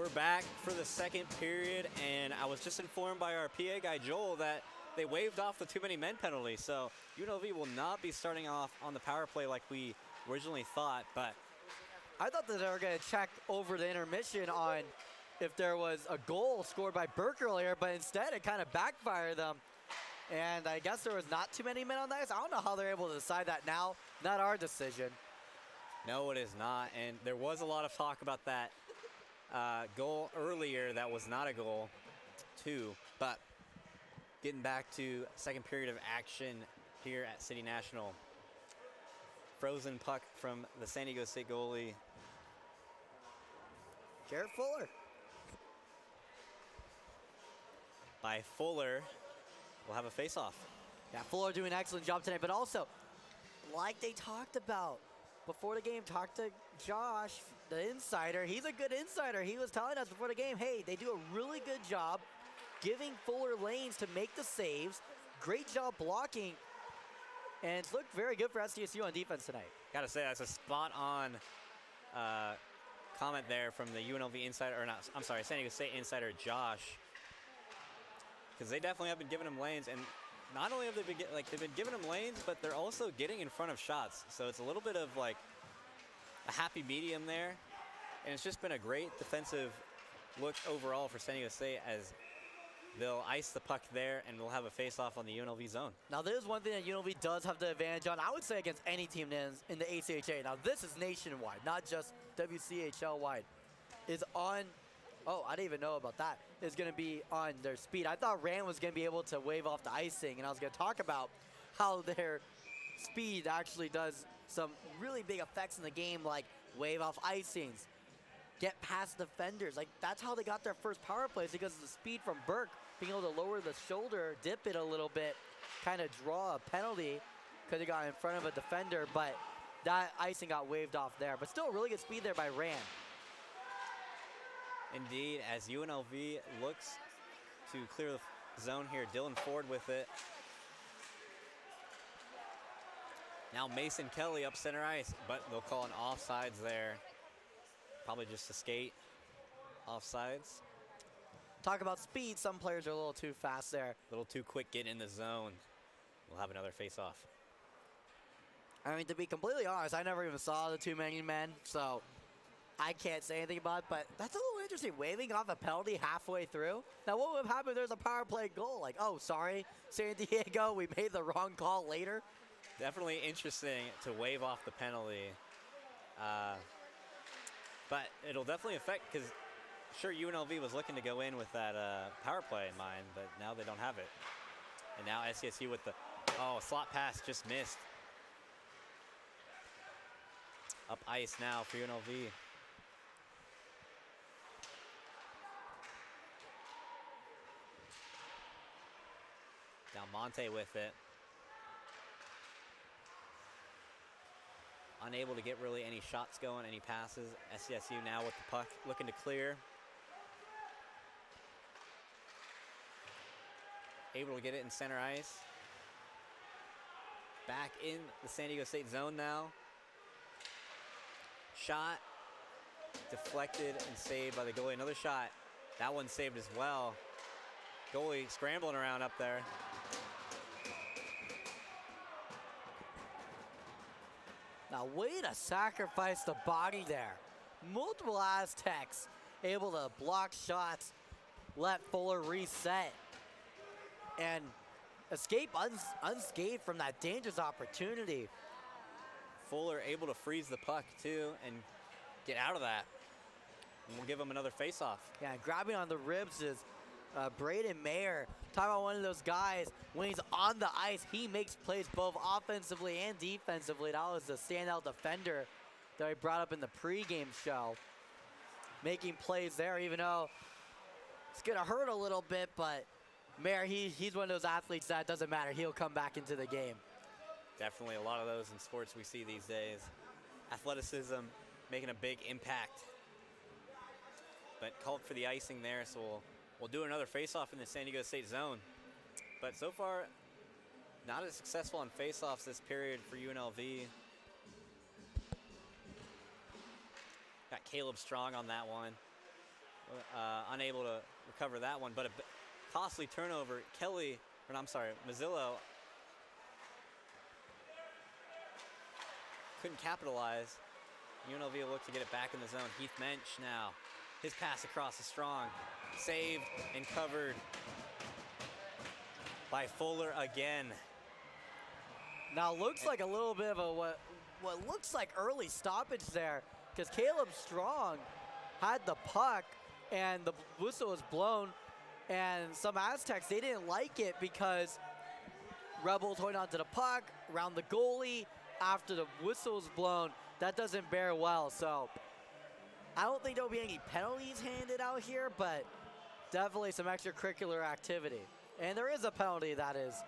We're back for the second period, and I was just informed by our PA guy Joel that they waived off the too many men penalty, so UNLV will not be starting off on the power play like we originally thought. But I thought that they were going to check over the intermission on if there was a goal scored by Burke earlier, but instead it kind of backfired them. And I guess there was not too many men on the ice. I don't know how they're able to decide that now. Not our decision. no, it is not, and there was a lot of talk about that goal earlier that was not a goal, too. But getting back to second period of action here at City National. Frozen puck from the San Diego State goalie. Garrett Fuller. By Fuller, we'll have a face-off. Yeah, Fuller doing an excellent job tonight, but also, like they talked about before the game, talked to Josh, the insider. He's a good insider. He was telling us before the game, hey, they do a really good job giving Fuller lanes to make the saves. Great job blocking, and it's looked very good for SDSU on defense tonight. Gotta say, that's a spot-on comment there from the UNLV insider, or not, I'm sorry, San Diego State insider Josh. Because they definitely have been giving them lanes, and not only have they been they've been giving them lanes, but they're also getting in front of shots. So it's a little bit of like a happy medium there, and it's just been a great defensive look overall for San Diego State as they'll ice the puck there, and we'll have a face-off on the UNLV zone. Now, there's one thing that UNLV does have the advantage on, I would say, against any team in the ACHA. Now, this is nationwide, not just WCHL-wide. Is on, oh, I didn't even know about that, is going to be on their speed. I thought Rand was going to be able to wave off the icing, and I was going to talk about how their speed actually does some really big effects in the game, like wave off icings, get past defenders. Like, that's how they got their first power plays, because of the speed from Burke, being able to lower the shoulder, dip it a little bit, kind of draw a penalty because he got in front of a defender, but that icing got waved off there. But still really good speed there by Rand. Indeed, as UNLV looks to clear the zone here, Dylan Ford with it. Now Mason Kelly up center ice, but they'll call an offsides there. Probably just a skate. Offsides. Talk about speed, some players are a little too fast there. A little too quick getting in the zone. We'll have another face-off. I mean, to be completely honest, I never even saw the too-many men, so I can't say anything about it, but that's a little interesting, waving off a penalty halfway through. Now, what would happen if there's a power play goal? Like, oh, sorry, San Diego, we made the wrong call later. Definitely interesting to wave off the penalty. But it'll definitely affect, because sure, UNLV was looking to go in with that power play in mind, but now they don't have it. And now SDSU with the, oh, slot pass just missed. Up ice now for UNLV. Now Monte with it. Unable to get really any shots going, any passes. SDSU now with the puck, looking to clear. Able to get it in center ice. Back in the San Diego State zone now. Shot deflected and saved by the goalie. Another shot. That one saved as well. Goalie scrambling around up there. Now, way to sacrifice the body there. Multiple Aztecs able to block shots, let Fuller reset, and escape unscathed from that dangerous opportunity. Fuller able to freeze the puck too and get out of that. And we'll give him another face-off. Yeah, and grabbing on the ribs is Braden Mayer. Talk about one of those guys, when he's on the ice, he makes plays both offensively and defensively. That was the standout defender that we brought up in the pregame show. Making plays there, even though it's gonna hurt a little bit, but Mayer, he's one of those athletes that doesn't matter. He'll come back into the game. Definitely a lot of those in sports we see these days. Athleticism making a big impact. But called for the icing there, so we'll do another face-off in the San Diego State zone. But so far, not as successful on face-offs this period for UNLV. Got Caleb Strong on that one. unable to recover that one, but a costly turnover. Mazzillo couldn't capitalize. UNLV will look to get it back in the zone. Heath Mensch now. His pass across is strong. Saved and covered by Fuller again. Now looks like a little bit of a what looks like early stoppage there, because Caleb Strong had the puck and the whistle was blown, and some Aztecs, they didn't like it because Rebels holding onto the puck around the goalie after the whistle was blown. That doesn't bear well, so I don't think there'll be any penalties handed out here, but definitely some extracurricular activity. And there is a penalty that is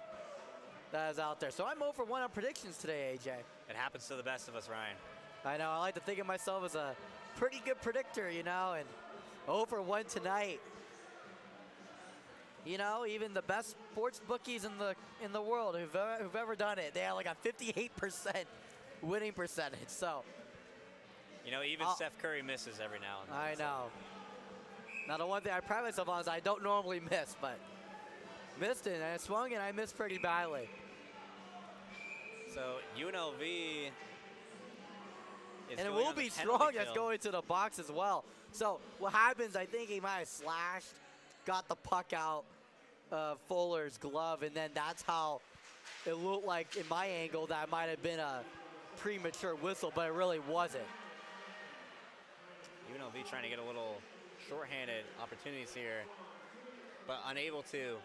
out there. So I'm 0 for 1 on predictions today, AJ. It happens to the best of us, Ryan. I know, I like to think of myself as a pretty good predictor, you know, and 0 for 1 tonight. You know, even the best sports bookies in the world who've ever done it, they have like a 58% winning percentage. So, you know, even Steph Curry misses every now and then. I know. Now the one thing I pride myself on is I don't normally miss, but missed it, and I swung and I missed pretty badly. So UNLV is, and it going will on the be penalty Strong that's kill. going to the box as well. So what happens, I think he might have slashed, got the puck out of Fuller's glove, and then that's how it looked like in my angle that might have been a premature whistle, but it really wasn't. UNLV trying to get a little shorthanded opportunities here, but unable to.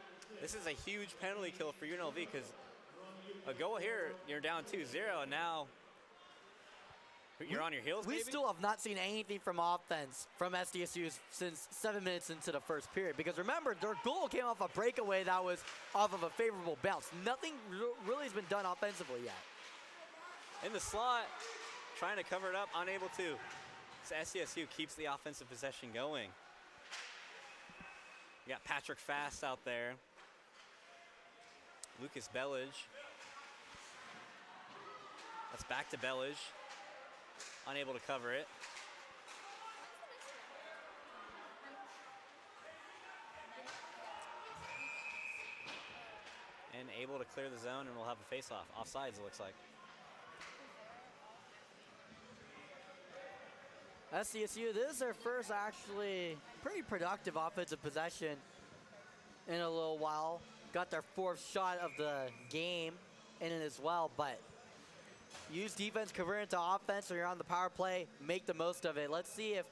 This is a huge penalty kill for UNLV, because a goal here, you're down 2-0, and now you're on your heels, We maybe? still have not seen anything from offense from SDSU since 7 minutes into the first period, because remember, their goal came off a breakaway that was off of a favorable bounce. Nothing really has been done offensively yet. In the slot, trying to cover it up, unable to. So SDSU keeps the offensive possession going. You got Patrick Fast out there. Lucas Bellage. That's back to Bellage. Unable to cover it. And able to clear the zone, and we'll have a face-off. Offsides, it looks like. SDSU, this is their first actually pretty productive offensive possession in a little while. Got their 4th shot of the game in it as well, but use defense, convert into offense, or you're on the power play, make the most of it. Let's see if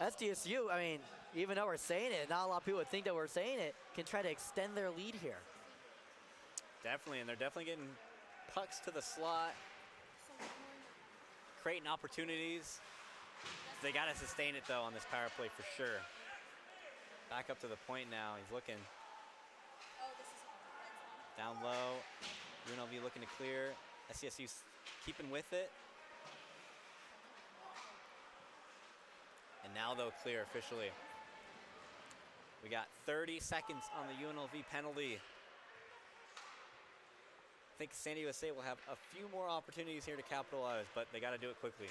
SDSU, I mean, even though we're saying it, not a lot of people would think that we're saying it, can try to extend their lead here. Definitely, and they're definitely getting pucks to the slot, creating opportunities. They got to sustain it, though, on this power play for sure. Back up to the point now. He's looking. Down low. UNLV looking to clear. SDSU's keeping with it. And now they'll clear officially. We got 30 seconds on the UNLV penalty. I think San Diego State will have a few more opportunities here to capitalize, but they got to do it quickly.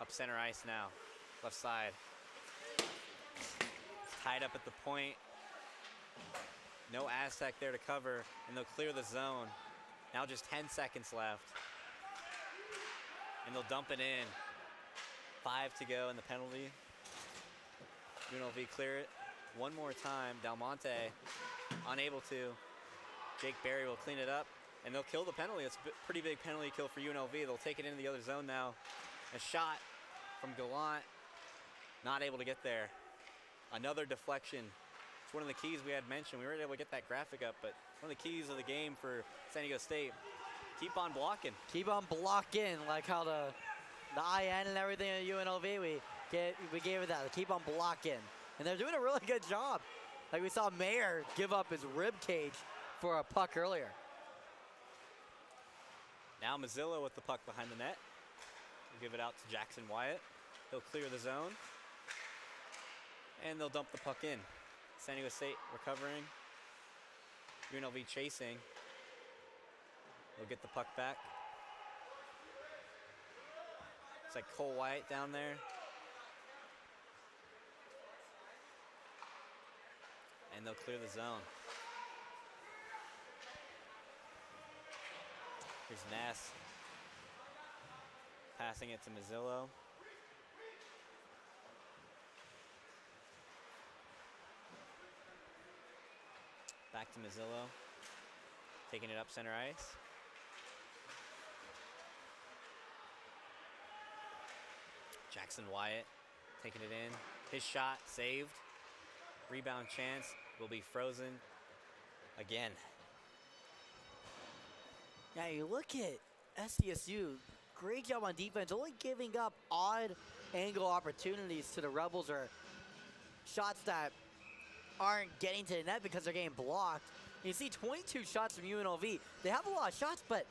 Up center ice now, left side. It's tied up at the point. No Aztec there to cover, and they'll clear the zone. Now just 10 seconds left. And they'll dump it in. 5 to go in the penalty. UNLV clear it one more time. Del Monte unable to. Jake Berry will clean it up, and they'll kill the penalty. It's a pretty big penalty kill for UNLV. They'll take it into the other zone now. A shot from Gallant, not able to get there. Another deflection. It's one of the keys we had mentioned. We weren't able to get that graphic up, but one of the keys of the game for San Diego State. Keep on blocking. Keep on blocking, like how the IN and everything at UNLV, we gave it that. Keep on blocking. And they're doing a really good job. Like we saw Mayer give up his rib cage for a puck earlier. Now Mazzillo with the puck behind the net. We'll give it out to Jackson Wyatt. He'll clear the zone. And they'll dump the puck in. San Diego State recovering. UNLV chasing. They'll get the puck back. It's like Cole Wyatt down there. and they'll clear the zone. Here's Ness passing it to Mazzillo. Back to Mazzillo, taking it up center ice. Jackson Wyatt taking it in. His shot saved. Rebound chance will be frozen again. Yeah, you look at SDSU, great job on defense, only giving up odd angle opportunities to the Rebels or shots that aren't getting to the net because they're getting blocked. You see 22 shots from UNLV. They have a lot of shots, but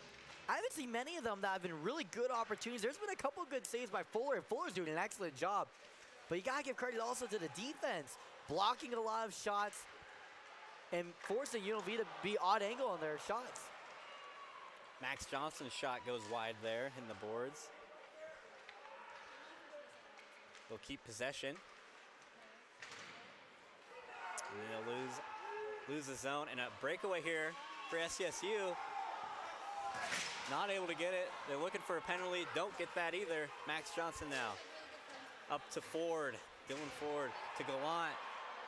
I haven't seen many of them that have been really good opportunities. There's been a couple good saves by Fuller, and Fuller's doing an excellent job. But you gotta give credit also to the defense, blocking a lot of shots and forcing UNLV to be odd angle on their shots. Max Johnson's shot goes wide there in the boards. They'll keep possession. And they'll lose the zone, and a breakaway here for SDSU. Not able to get it. They're looking for a penalty. Don't get that either. Max Johnson now. Up to Ford. Dylan Ford to Gallant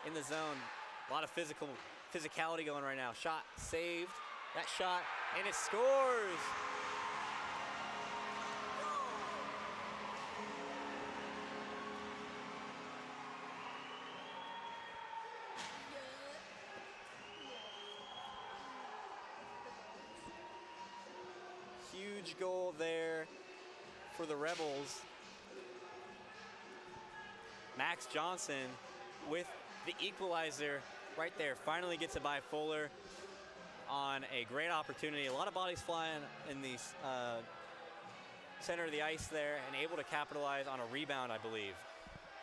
in the zone. A lot of physicality going right now. Shot saved. That shot, and it scores. Huge goal there for the Rebels. Max Johnson with the equalizer right there. Finally gets it by Fuller on a great opportunity. A lot of bodies flying in the center of the ice there, and able to capitalize on a rebound, I believe.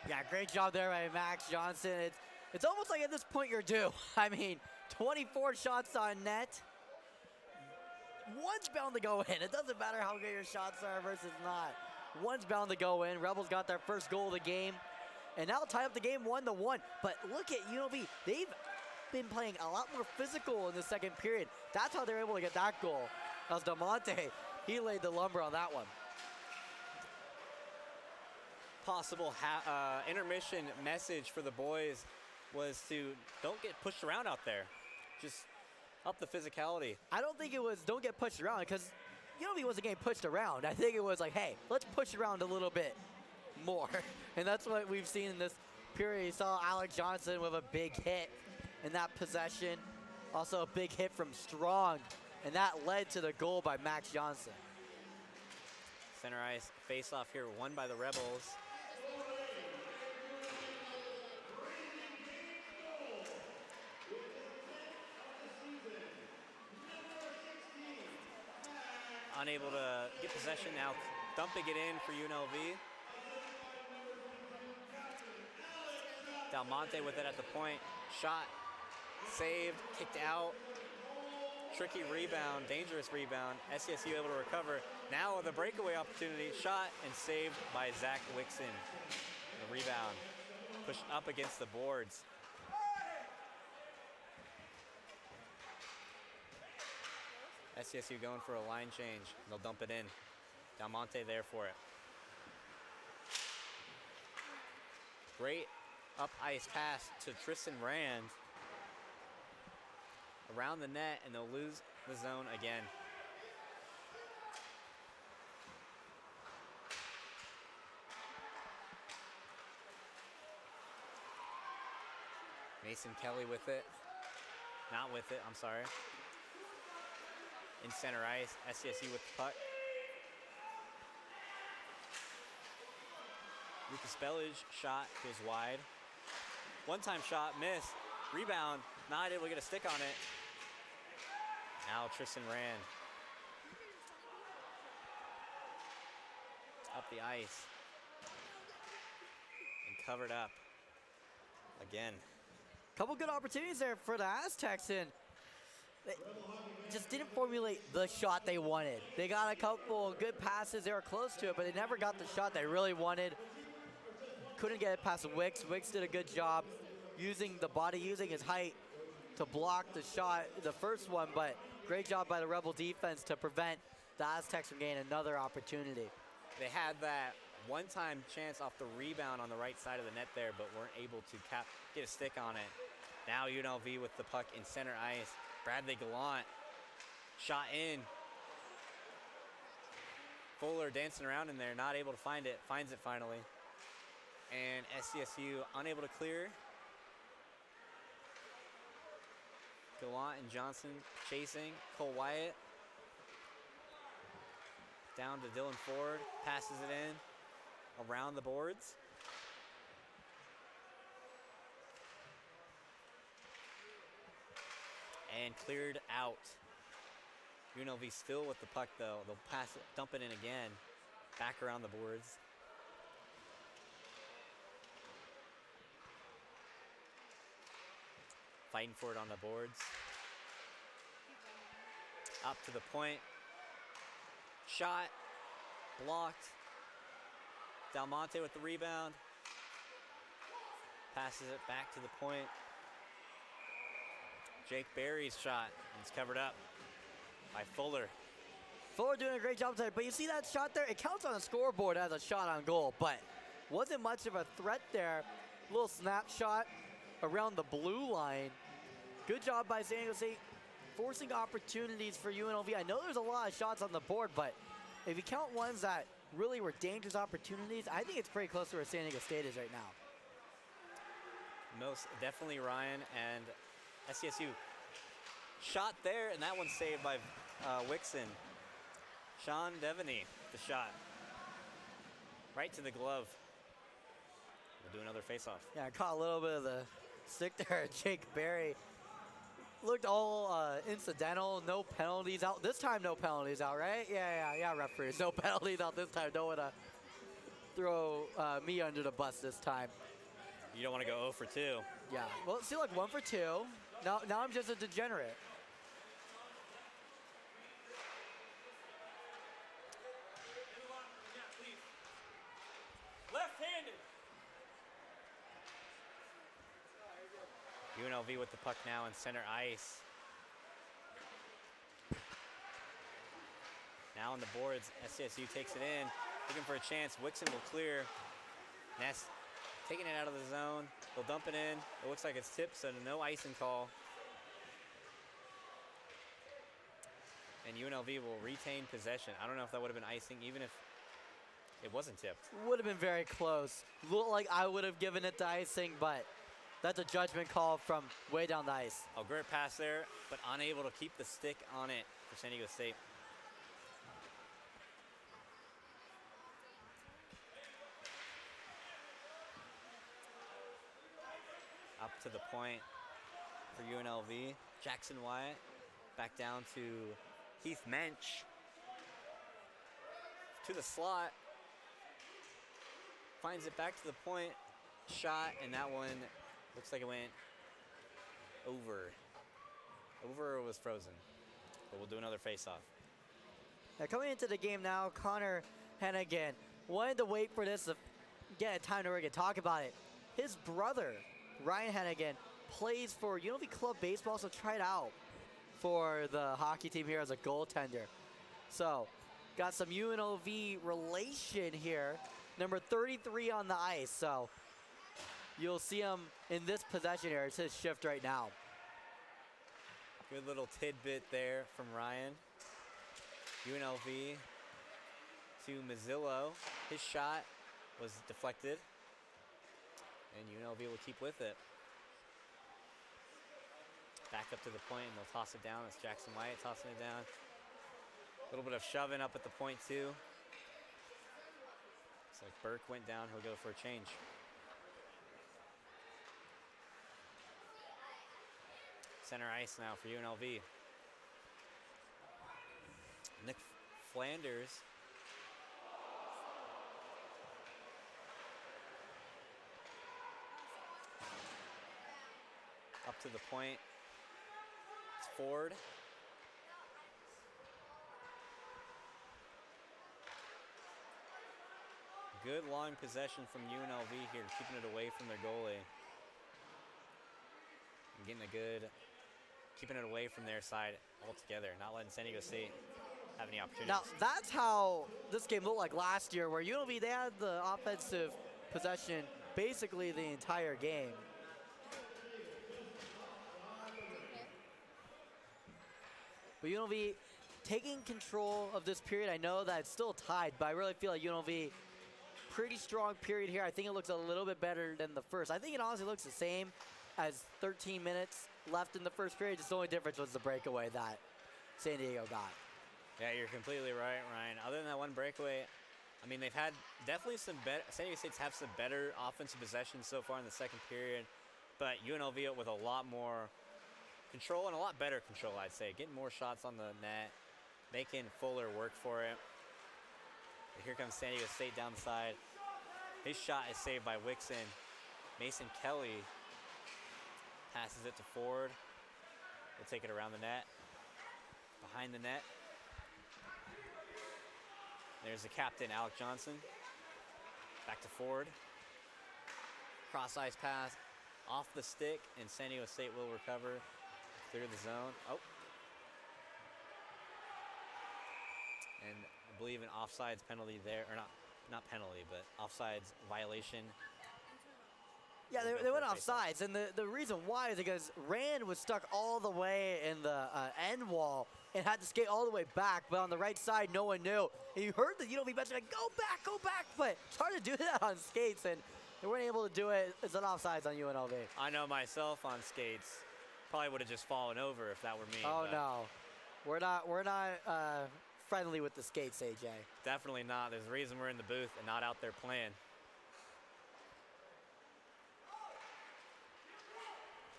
Yeah, great job there by Max Johnson. It's almost like at this point you're due. I mean, 24 shots on net. One's bound to go in. It doesn't matter how good your shots are versus not. One's bound to go in. Rebels got their first goal of the game, and now tie up the game 1-1. But look at UNLV. They've been playing a lot more physical in the second period. That's how they're able to get that goal. That was DeMonte. He laid the lumber on that one. Possible intermission message for the boys was to don't get pushed around out there. Just up the physicality. I don't think it was don't get pushed around, because UNLV wasn't getting pushed around. I think it was like, hey, let's push around a little bit more. And that's what we've seen in this period. You saw Alex Johnson with a big hit in that possession. Also a big hit from Strong, and that led to the goal by Max Johnson. Center ice face-off here, won by the Rebels. Unable to get possession now, dumping it in for UNLV. Del Monte with it at the point. Shot, saved, kicked out. Tricky rebound, dangerous rebound. SDSU able to recover. Now with a breakaway opportunity, shot and saved by Zach Wixon. The rebound pushed up against the boards. SDSU going for a line change. They'll dump it in. Del Monte there for it. Great up ice pass to Tristan Rand. Around the net, and they'll lose the zone again. Mason Kelly with it. Not with it, I'm sorry. In center ice, SDSU with the puck. Lucas Bellage shot goes wide. One-time shot, miss. Rebound, not able to get a stick on it. Now Tristan Rand. Up the ice. And covered up. Again. Couple good opportunities there for the Aztecs, and they just didn't formulate the shot they wanted. They got a couple good passes. They were close to it, but they never got the shot they really wanted. Couldn't get it past Wicks. Wicks did a good job using the body, using his height to block the shot, the first one, but great job by the Rebel defense to prevent the Aztecs from getting another opportunity. They had that one-time chance off the rebound on the right side of the net there, but weren't able to get a stick on it. Now UNLV with the puck in center ice. Bradley Gallant, shot in. Fuller dancing around in there, not able to find it, finds it finally. And SDSU unable to clear. Gallant and Johnson chasing. Cole Wyatt down to Dylan Ford, passes it in around the boards. And cleared out. UNLV still with the puck though. They'll pass it, dump it in again. Back around the boards. Fighting for it on the boards. Up to the point. Shot. Blocked. Del Monte with the rebound. Passes it back to the point. Jake Berry's shot. It's covered up by Fuller. Fuller doing a great job today, but you see that shot there? It counts on the scoreboard as a shot on goal, but wasn't much of a threat there. Little snapshot around the blue line. Good job by San Diego State forcing opportunities for UNLV. I know there's a lot of shots on the board, but if you count ones that really were dangerous opportunities, I think it's pretty close to where San Diego State is right now. Most definitely Ryan, and SDSU shot there, and that one's saved by Wixon. Sean Devaney, the shot. Right to the glove. We'll do another face-off. Yeah, I caught a little bit of the stick there. Jake Berry looked all incidental, no penalties out. This time, no penalties out, right? Yeah, referees. No penalties out this time. Don't want to throw me under the bus this time. You don't want to go 0 for 2. Yeah, well, it seemed like 1 for 2. Now I'm just a degenerate. Left-handed. UNLV with the puck now in center ice. Now on the boards, SDSU takes it in, looking for a chance. Wixon will clear. Ness taking it out of the zone. They'll dump it in. It looks like it's tipped, so no icing call. And UNLV will retain possession. I don't know if that would have been icing, even if it wasn't tipped. Would have been very close. Looked like I would have given it to icing, but that's a judgment call from way down the ice. A great pass there, but unable to keep the stick on it for San Diego State. Up to the point for UNLV. Jackson Wyatt back down to Heath Mensch. To the slot. Finds it back to the point. Shot, and that one looks like it went over. Over or was frozen. But we'll do another face-off. Now coming into the game now, Connor Hennigan wanted to wait for this to get a time to where we could talk about it. His brother, Ryan Hennigan, plays for UNLV Club Baseball, so tried out for the hockey team here as a goaltender. So, got some UNLV relation here. Number 33 on the ice, so you'll see him in this possession here. It's his shift right now. Good little tidbit there from Ryan. UNLV to Mazzillo. His shot was deflected. And UNLV will keep with it. Back up to the point, and they'll toss it down. It's Jackson Wyatt tossing it down. A little bit of shoving up at the point, too. Looks like Burke went down. He'll go for a change. Center ice now for UNLV. Nick Flanders. Up to the point. It's Ford. Good long possession from UNLV here, keeping it away from their goalie. And getting a good keeping it away from their side altogether, not letting San Diego State have any opportunities. Now, that's how this game looked like last year, where UNLV, they had the offensive possession basically the entire game. But UNLV taking control of this period. I know that it's still tied, but I really feel like UNLV, pretty strong period here. I think it looks a little bit better than the first. I think it honestly looks the same as 13 minutes left in the first period. Just the only difference was the breakaway that San Diego got. Yeah, you're completely right, Ryan. Other than that one breakaway, I mean, they've had definitely some better, San Diego State's have some better offensive possessions so far in the second period, but UNLV with a lot more control and a lot better control, I'd say. Getting more shots on the net, making Fuller work for it. But here comes San Diego State down the side. His shot is saved by Wixon. Mason Kelly passes it to Ford. We'll take it around the net. Behind the net. There's the captain, Alec Johnson. Back to Ford. Cross ice pass off the stick, and San Diego State will recover. Clear the zone. Oh. And I believe an offsides penalty there, or not penalty, but offsides violation. Yeah, they went offsides, and the reason why is because Rand was stuck all the way in the end wall and had to skate all the way back, but on the right side, no one knew. And you heard the UNLV bench like, go back, but it's hard to do that on skates, and they weren't able to do it. It's an offsides on UNLV. I know myself on skates, probably would have just fallen over if that were me. Oh, no. We're not friendly with the skates, AJ. Definitely not. There's a reason we're in the booth and not out there playing.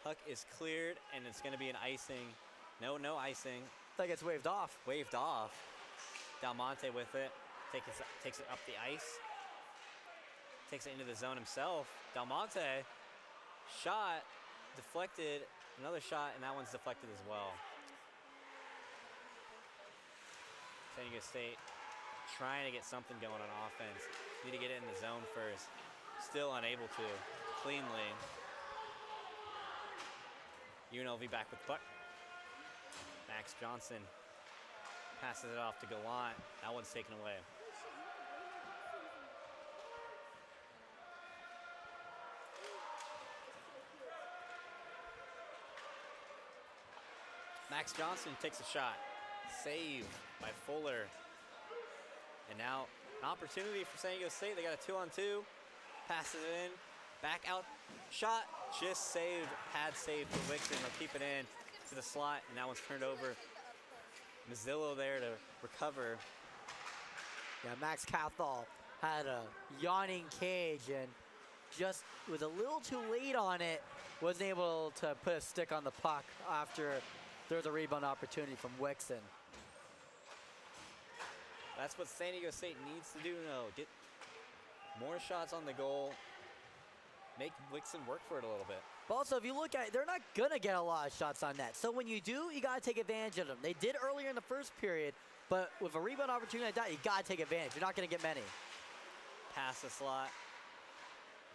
Puck is cleared, and it's going to be an icing. No icing. I think it's waved off. Waved off. Del Monte with it. Takes it up the ice. Takes it into the zone himself. Del Monte, shot, deflected. Another shot, and that one's deflected as well. San Diego State trying to get something going on offense. Need to get it in the zone first. Still unable to. Cleanly. UNLV back with puck. Max Johnson passes it off to Gallant. That one's taken away. Max Johnson takes a shot. Save by Fuller. And now an opportunity for San Diego State. They got a 2-on-2. Passes it in. Back out. Shot. Just saved. Pad save for Wixon. They'll keep it in to the slot. And that one's turned over. Mazzillo there to recover. Yeah, Max Cathal had a yawning cage and just was a little too late on it. Wasn't able to put a stick on the puck after there was a rebound opportunity from Wixon. That's what San Diego State needs to do now. Get more shots on the goal. Make Wixon work for it a little bit. But also, if you look at it, they're not going to get a lot of shots on net. So when you do, you got to take advantage of them. They did earlier in the first period, but with a rebound opportunity like that, you got to take advantage. You're not going to get many. Pass the slot.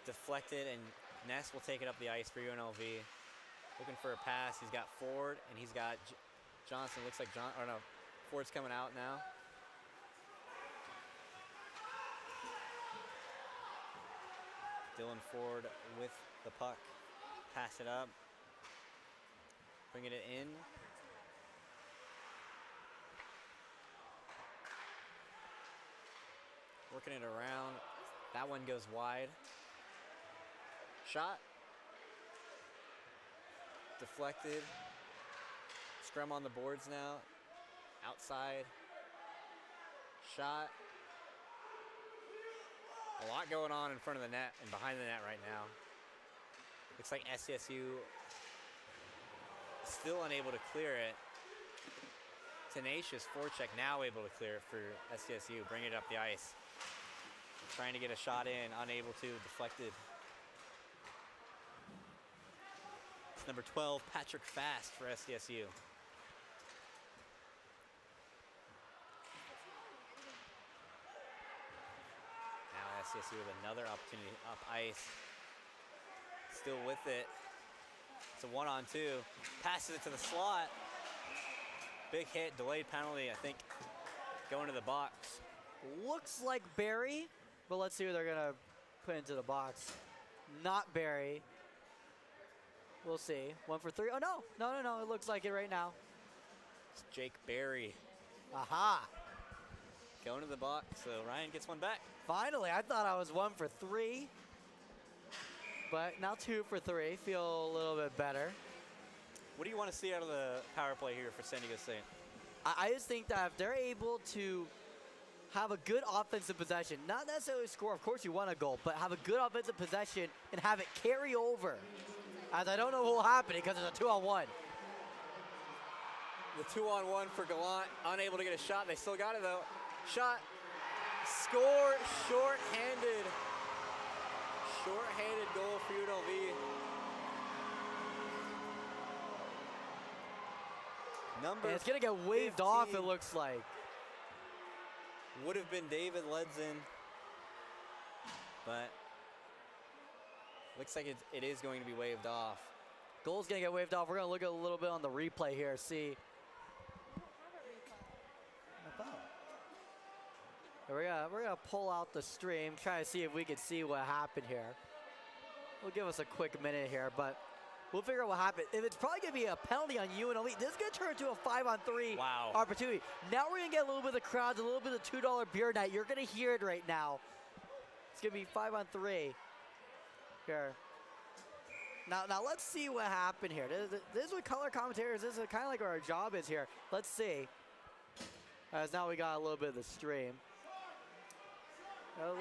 Deflected, and Ness will take it up the ice for UNLV. Looking for a pass. He's got Ford, and he's got Johnson. Looks like Ford's coming out now. Dylan Ford with the puck. Pass it up. Bringing it in. Working it around. That one goes wide. Shot. Deflected. Scrum on the boards now. Outside. Shot. A lot going on in front of the net and behind the net right now. Looks like SDSU still unable to clear it. Tenacious forecheck now able to clear it for SDSU. Bring it up the ice. Trying to get a shot in, unable to, deflected. It's number 12, Patrick Fast for SDSU. SDSU with another opportunity up ice. Still with it. It's a 1-on-2. Passes it to the slot. Big hit, delayed penalty, I think, going to the box. Looks like Barry, but let's see who they're going to put into the box. Not Barry. We'll see. 1 for 3. Oh, no. No. It looks like it right now. It's Jake Barry. Aha. Going to the box, so Ryan gets one back. Finally, I thought I was 1 for 3. But now 2 for 3. Feel a little bit better. What do you want to see out of the power play here for San Diego State? I just think that if they're able to have a good offensive possession, not necessarily score, of course you want a goal, but have a good offensive possession and have it carry over. As I don't know what will happen because it's a 2-on-1. The 2-on-1 for Gallant, unable to get a shot. They still got it though. Shot, score, short-handed. Short-handed goal for UNLV. Number And it's gonna get waved 15. off, it looks like. Would have been David Ledson, but looks like it is going to be waved off. Goal's gonna get waved off. We're gonna look at a little bit on the replay here, see. We're gonna pull out the stream, try to see if we can see what happened here. We'll give us a quick minute here, but we'll figure out what happened. If it's probably gonna be a penalty on UNLV, this is gonna turn into a 5-on-3 Wow. opportunity. Now we're gonna get a little bit of the crowds, a little bit of $2 beer night. You're gonna hear it right now. It's gonna be 5-on-3 here. Now let's see what happened here. This is what color commentators, this is kind of like what our job is here. Let's see. As now we got a little bit of the stream.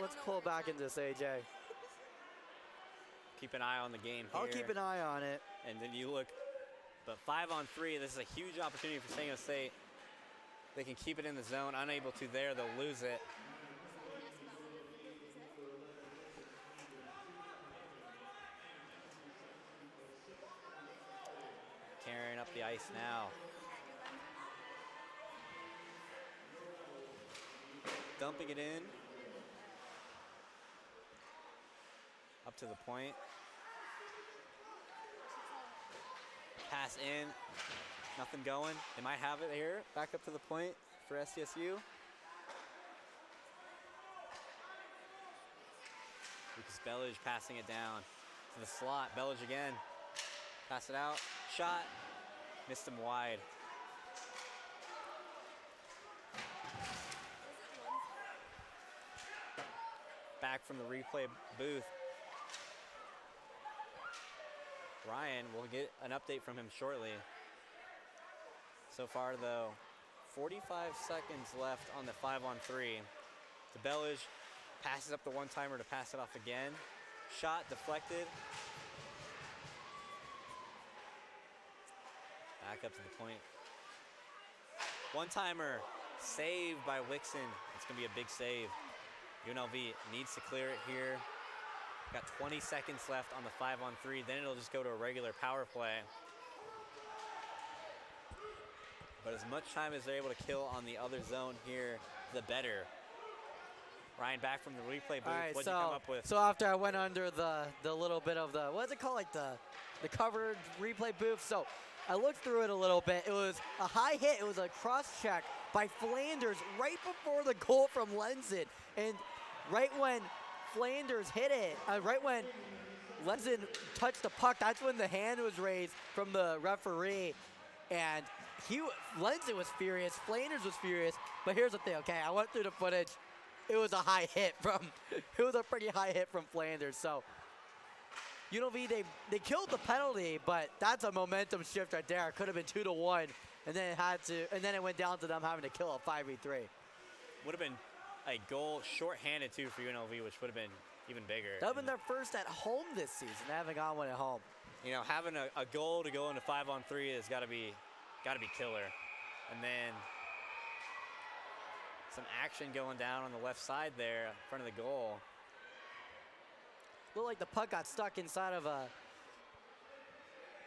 Let's pull back into this, AJ. Keep an eye on the game here. I'll keep an eye on it. And then you look, but 5-on-3, this is a huge opportunity for San Diego State. They can keep it in the zone, unable to there, they'll lose it. Carrying up the ice now. Dumping it in. Up to the point. Pass in. Nothing going. They might have it here. Back up to the point for SDSU. Lucas Bellage passing it down to the slot. Bellage again. Pass it out. Shot. Missed him wide. Back from the replay booth. Ryan, we'll get an update from him shortly. So far, though, 45 seconds left on the 5-on-3. To Bellage, passes up the one-timer to pass it off again. Shot deflected. Back up to the point. One-timer, saved by Wixon. It's gonna be a big save. UNLV needs to clear it here. Got 20 seconds left on the 5-on-3, then it'll just go to a regular power play. But as much time as they're able to kill on the other zone here, the better. Ryan, back from the replay booth, All right, what'd you come up with? So after I went under the little bit of the, what's it called, like the covered replay booth, so I looked through it a little bit. It was a high hit, it was a cross check by Flanders right before the goal from Lenzen. And right when Flanders hit it, right when Lenzen touched the puck, that's when the hand was raised from the referee. And Lenzen was furious, Flanders was furious, but here's the thing, okay, I went through the footage. It was a high hit it was a pretty high hit from Flanders. So UNLV, they killed the penalty, but that's a momentum shift right there. It could have been 2-1, and then it went down to them having to kill a 5v3. Would have been a goal shorthanded too for UNLV, which would have been even bigger. That would have been their first at home this season. They haven't got one at home. You know, having a goal to go into 5-on-3 has got to be killer. And then some action going down on the left side there in front of the goal. Looked like the puck got stuck inside of a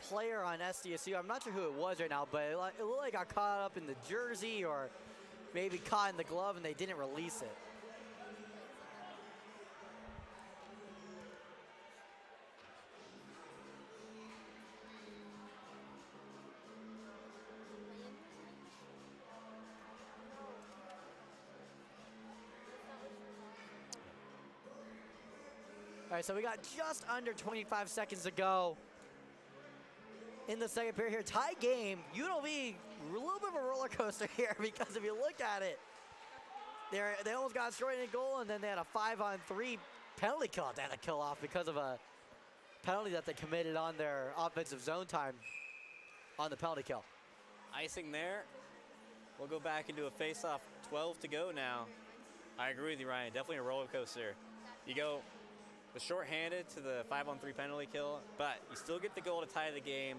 player on SDSU. I'm not sure who it was right now, but it looked like it got caught up in the jersey or maybe caught in the glove and they didn't release it. All right, so we got just under 25 seconds to go in the second period here. Tie game. UNLV, a little bit of a roller coaster here because if you look at it, they almost got straight in goal, and then they had a 5-on-3 penalty kill they had to kill off because of a penalty that they committed on their offensive zone time on the penalty kill. Icing there. We'll go back into a face-off. 12 to go now. I agree with you, Ryan. Definitely a roller coaster. You go with shorthanded to the 5-on-3 penalty kill, but you still get the goal to tie the game.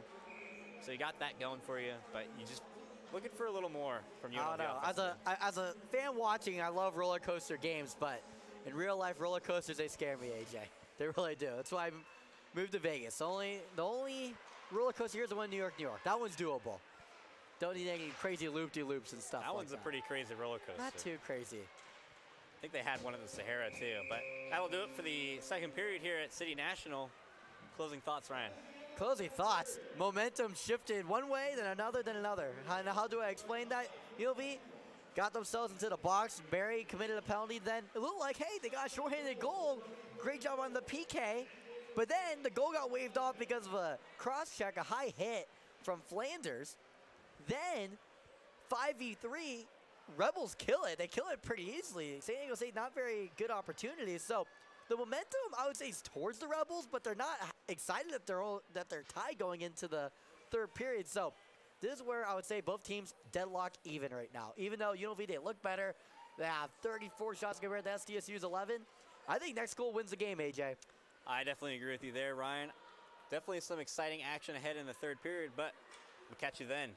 So you got that going for you, but you just looking for a little more from UNLV. I don't know. As a fan watching, I love roller coaster games, but in real life, roller coasters, they scare me, AJ. They really do. That's why I moved to Vegas. The only roller coaster here is the one in New York, New York. That one's doable. Don't need any crazy loop-de-loops and stuff. That one's a pretty crazy roller coaster. Not too crazy. I think they had one in the Sahara too, but that'll do it for the second period here at City National. Closing thoughts, Ryan. Closing thoughts. Momentum shifted one way, then another, then another. How do I explain that? UNLV got themselves into the box. Barry committed a penalty. Then it looked like, hey, they got a shorthanded goal. Great job on the PK. But then the goal got waved off because of a cross check, a high hit from Flanders. Then 5v3, Rebels kill it. They kill it pretty easily. San Diego State, not very good opportunities. So the momentum, I would say, is towards the Rebels, but they're not excited that they're tied going into the third period. So this is where I would say both teams deadlock even right now. Even though UNLV, they look better. They have 34 shots compared to SDSU's 11. I think next goal wins the game, AJ. I definitely agree with you there, Ryan. Definitely some exciting action ahead in the third period, but we'll catch you then.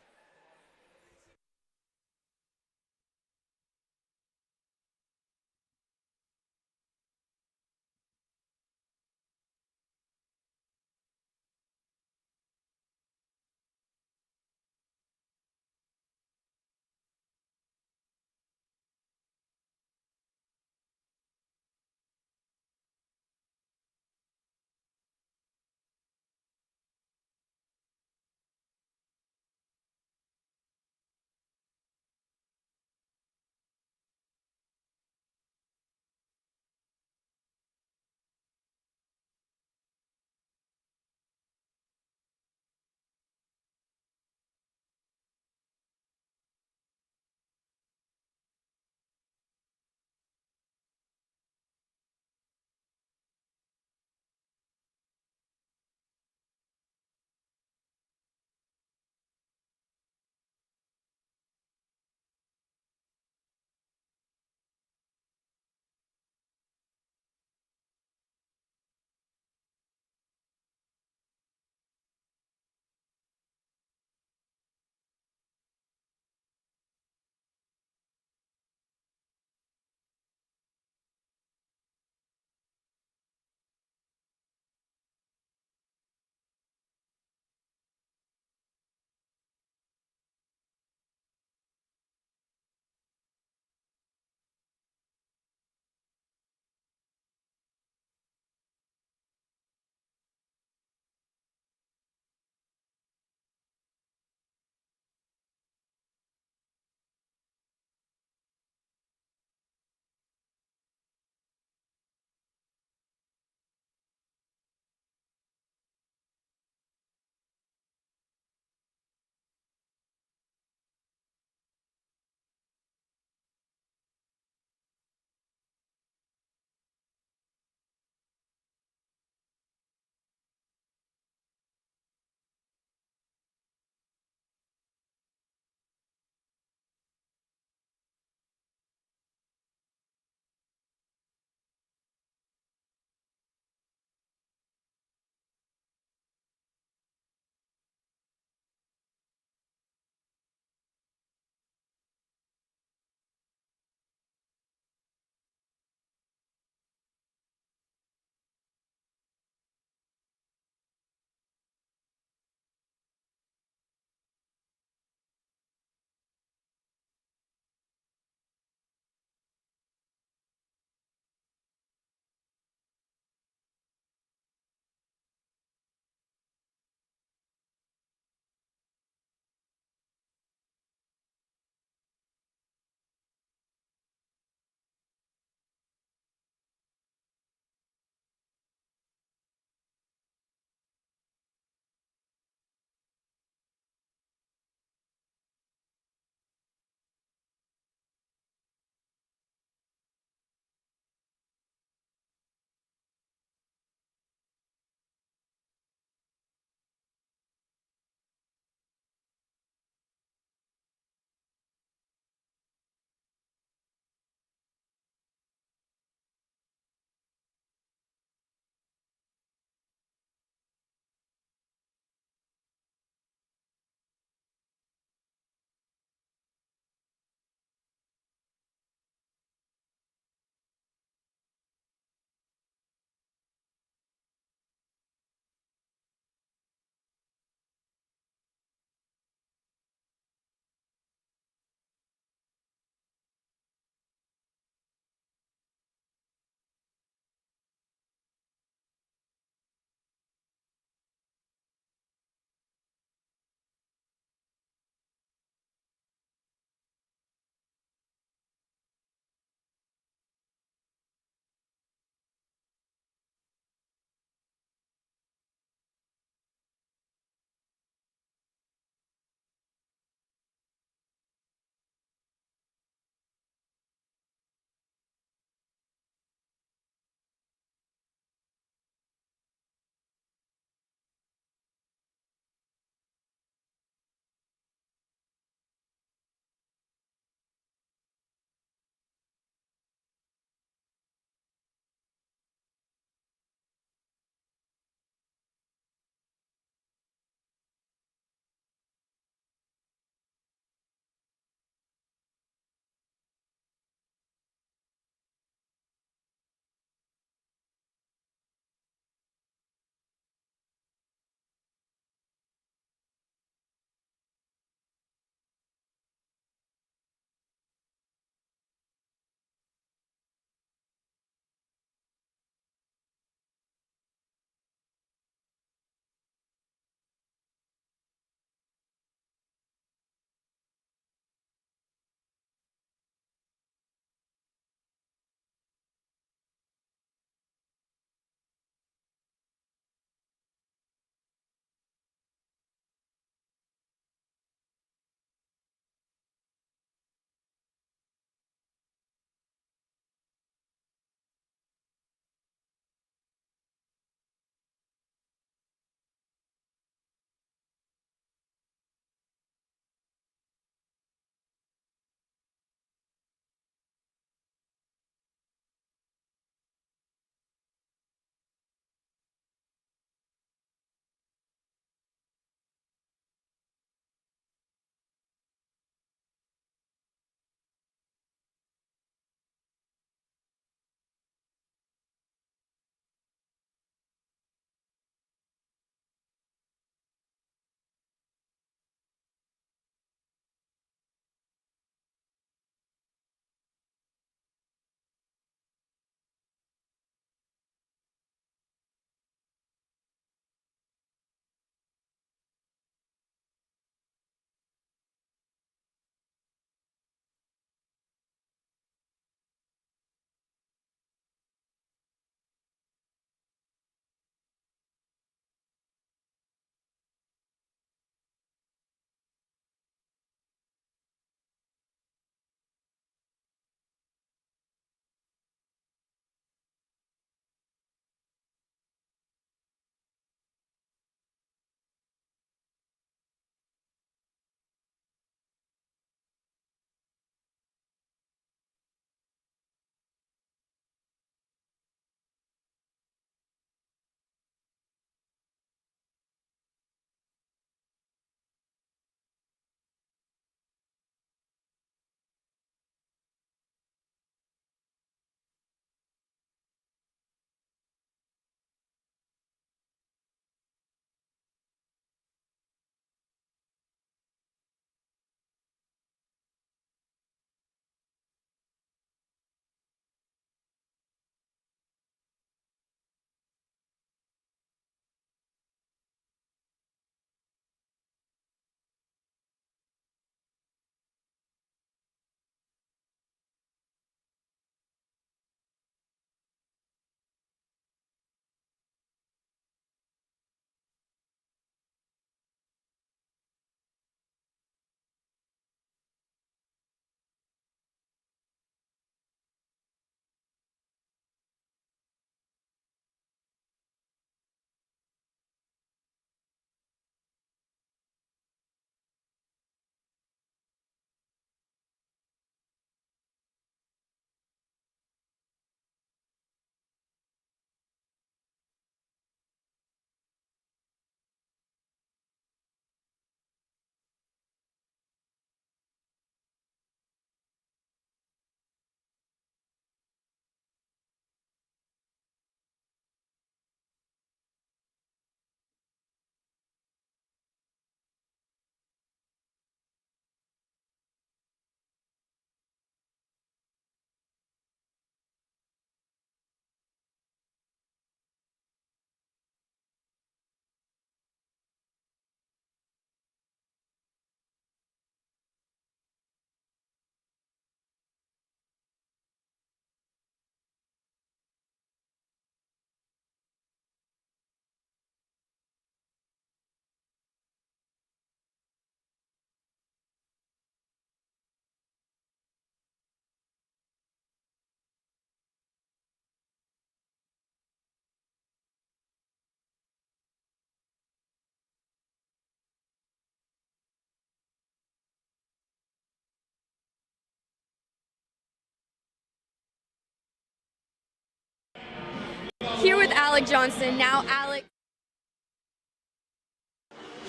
Alec Johnson. Now Alec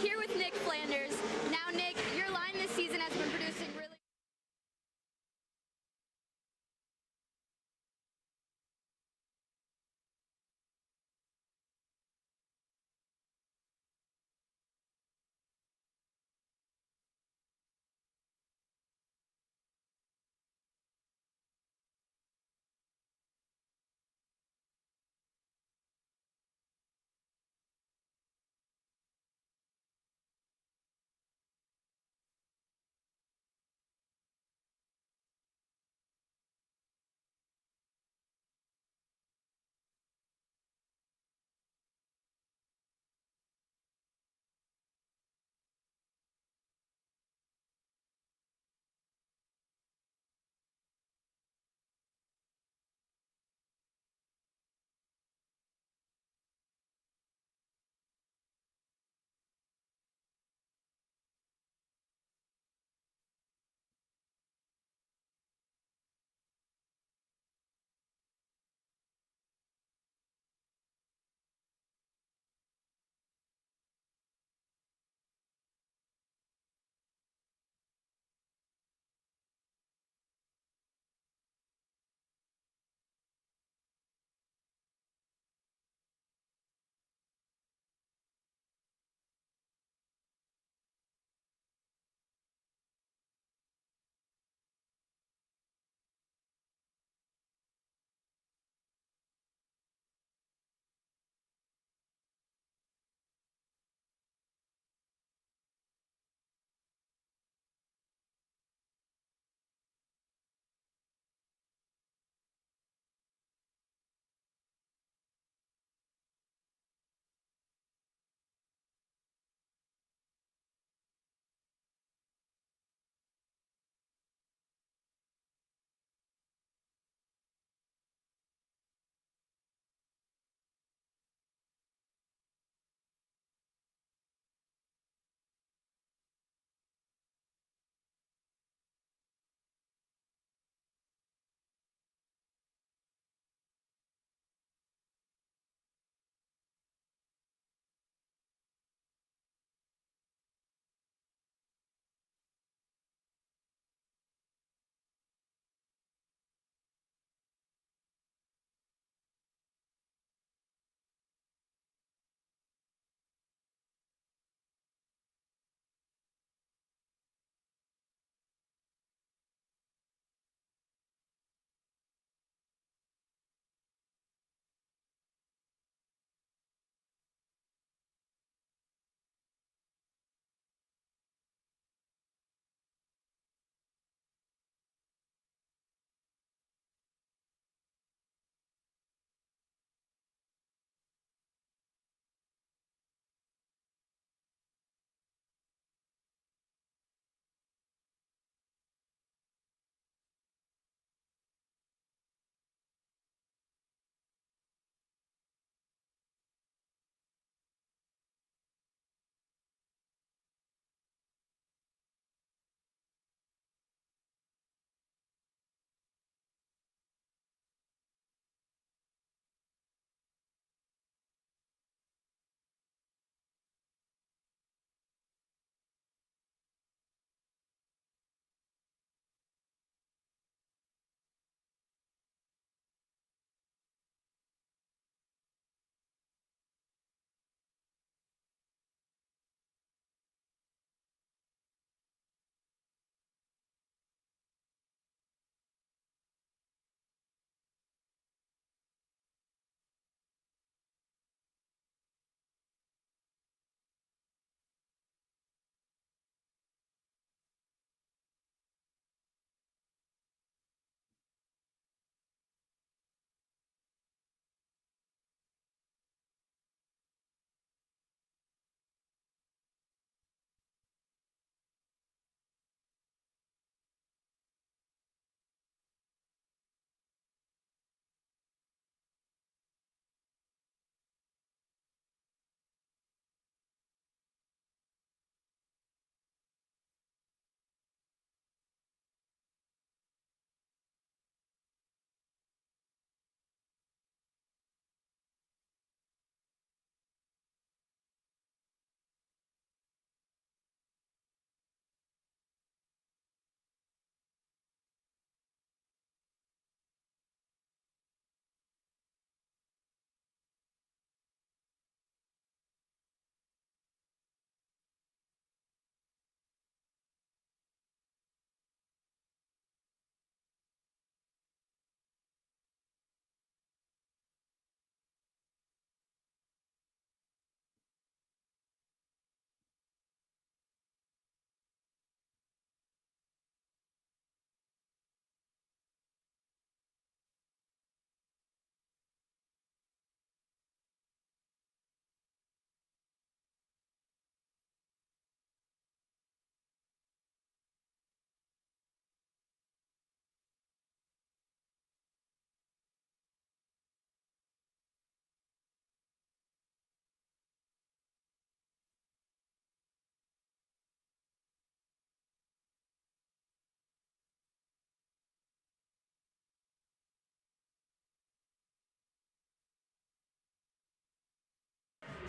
here with Nick Flanders. Now Nick, your line this season has been producing really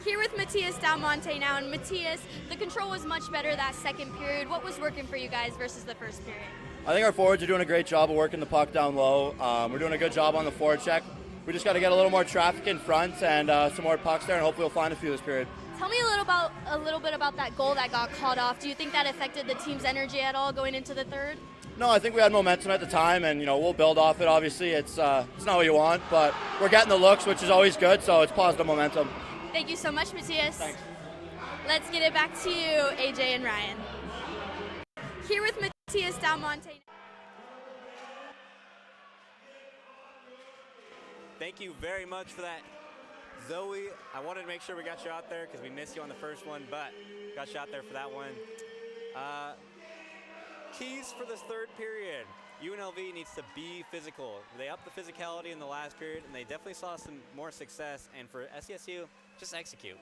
Here with Matias Del Monte now, and Matias, the control was much better that second period. What was working for you guys versus the first period? I think our forwards are doing a great job of working the puck down low. We're doing a good job on the forward check. We just got to get a little more traffic in front and some more pucks there, and hopefully we'll find a few this period. Tell me a little bit about that goal that got called off. Do you think that affected the team's energy at all going into the third? No, I think we had momentum at the time, and we'll build off it. Obviously, it's not what you want, but we're getting the looks, which is always good. So it's positive momentum. Thank you so much, Matias. Thanks. Let's get it back to you, AJ and Ryan. Here with Matias Del Monte. Thank you very much for that, Zoe. I wanted to make sure we got you out there because we missed you on the first one, but got you out there for that one. Keys for this third period. UNLV needs to be physical. They upped the physicality in the last period, and they definitely saw some more success. And for SDSU, just execute.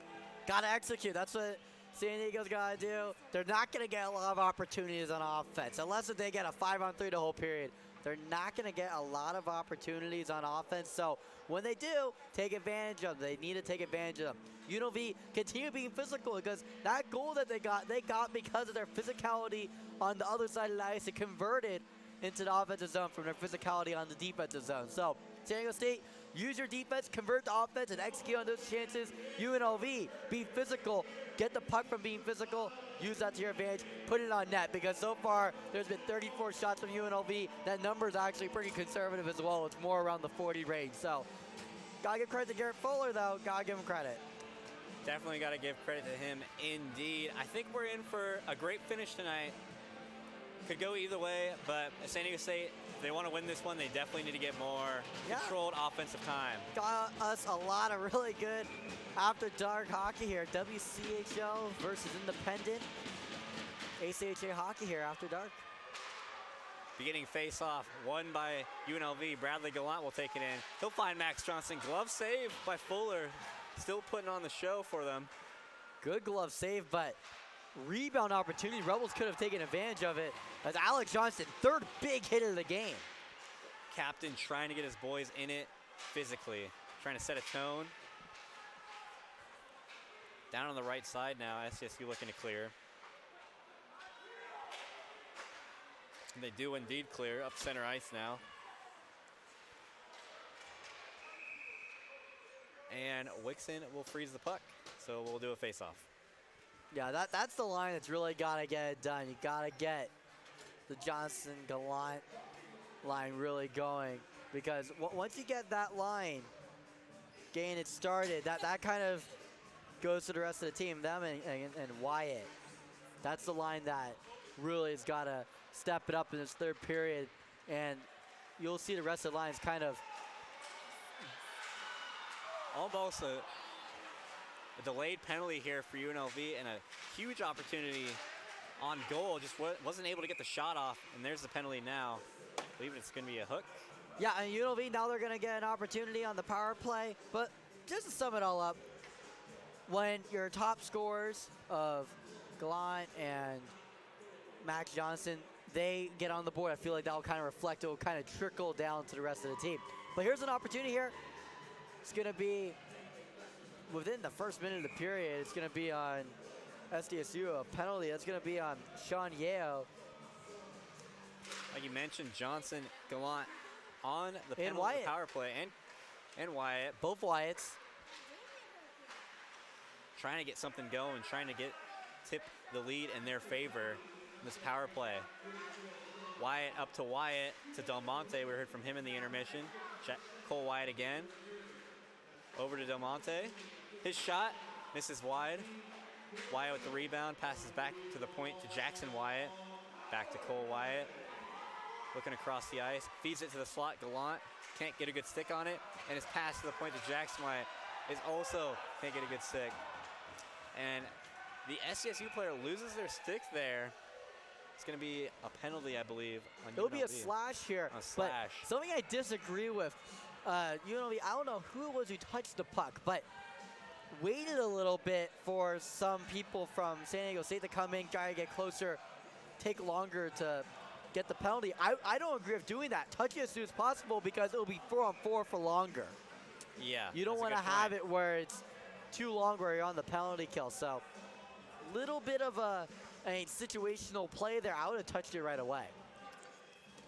Gotta execute. That's what San Diego's gotta do. They're not gonna get a lot of opportunities on offense unless they get a 5-on-3 the whole period. They're not going to get a lot of opportunities on offense. So when they do, take advantage of them. They need to take advantage of them. UNLV continue being physical because that goal that they got because of their physicality on the other side of the ice. It converted into the offensive zone from their physicality on the defensive zone. So San Diego State, use your defense, convert the offense, and execute on those chances. UNLV, be physical. Get the puck from being physical. Use that to your advantage. Put it on net because so far there's been 34 shots from UNLV. That number is actually pretty conservative as well. It's more around the 40 range. So gotta give credit to Garrett Fuller though. Gotta give him credit. Definitely got to give credit to him indeed. I think we're in for a great finish tonight. Could go either way, but San Diego State, if they want to win this one, they definitely need to get more controlled offensive time. Got us a lot of really good after dark hockey here. WCHO versus Independent. ACHA hockey here after dark. Beginning face-off, won by UNLV. Bradley Gallant will take it in. He'll find Max Johnson. Glove save by Fuller. Still putting on the show for them. Good glove save, but rebound opportunity. Rebels could have taken advantage of it. As Alex Johnson, third big hit of the game. Captain trying to get his boys in it physically. Trying to set a tone. Down on the right side now, SDSU looking to clear. And they do indeed clear up center ice now. And Wixon will freeze the puck, so we'll do a face-off. Yeah, that's the line that's really got to get it done. You got to get the Johnson-Gallant line really going because once you get that line, getting it started, that kind of goes to the rest of the team, them and Wyatt. That's the line that really has got to step it up in this third period, and you'll see the rest of the lines kind of almost a delayed penalty here for UNLV and a huge opportunity on goal. Just wasn't able to get the shot off, and there's the penalty now. I believe it's going to be a hook. Yeah, and UNLV, now they're going to get an opportunity on the power play. But just to sum it all up, when your top scorers of Gallant and Max Johnson, they get on the board, I feel like that will kind of reflect, it will kind of trickle down to the rest of the team. But here's an opportunity here. It's going to be within the first minute of the period. It's going to be on SDSU, a penalty. That's going to be on Sean Yeo. Like you mentioned, Johnson, Gallant on the penalty power play, and Wyatt. Both Wyatts. Trying to get something going, trying to tip the lead in their favor in this power play. Wyatt up to Wyatt to Del Monte. We heard from him in the intermission. Cole Wyatt again. Over to Del Monte. His shot misses wide. Wyatt with the rebound, passes back to the point to Jackson Wyatt. Back to Cole Wyatt. Looking across the ice, feeds it to the slot. Gallant can't get a good stick on it, and his pass to the point to Jackson Wyatt is also can't get a good stick. And the SDSU player loses their stick there. It's going to be a penalty, I believe, on UNLV. It'll be a slash here. A slash. But something I disagree with, UNLV, I don't know who it was who touched the puck, but waited a little bit for some people from San Diego State to come in, try to get closer, take longer to get the penalty. I don't agree with doing that. Touch it as soon as possible because it'll be 4-on-4 for longer. Yeah. You don't want to have it where it's too long where you're on the penalty kill. So little bit of a situational play there. I would have touched it right away.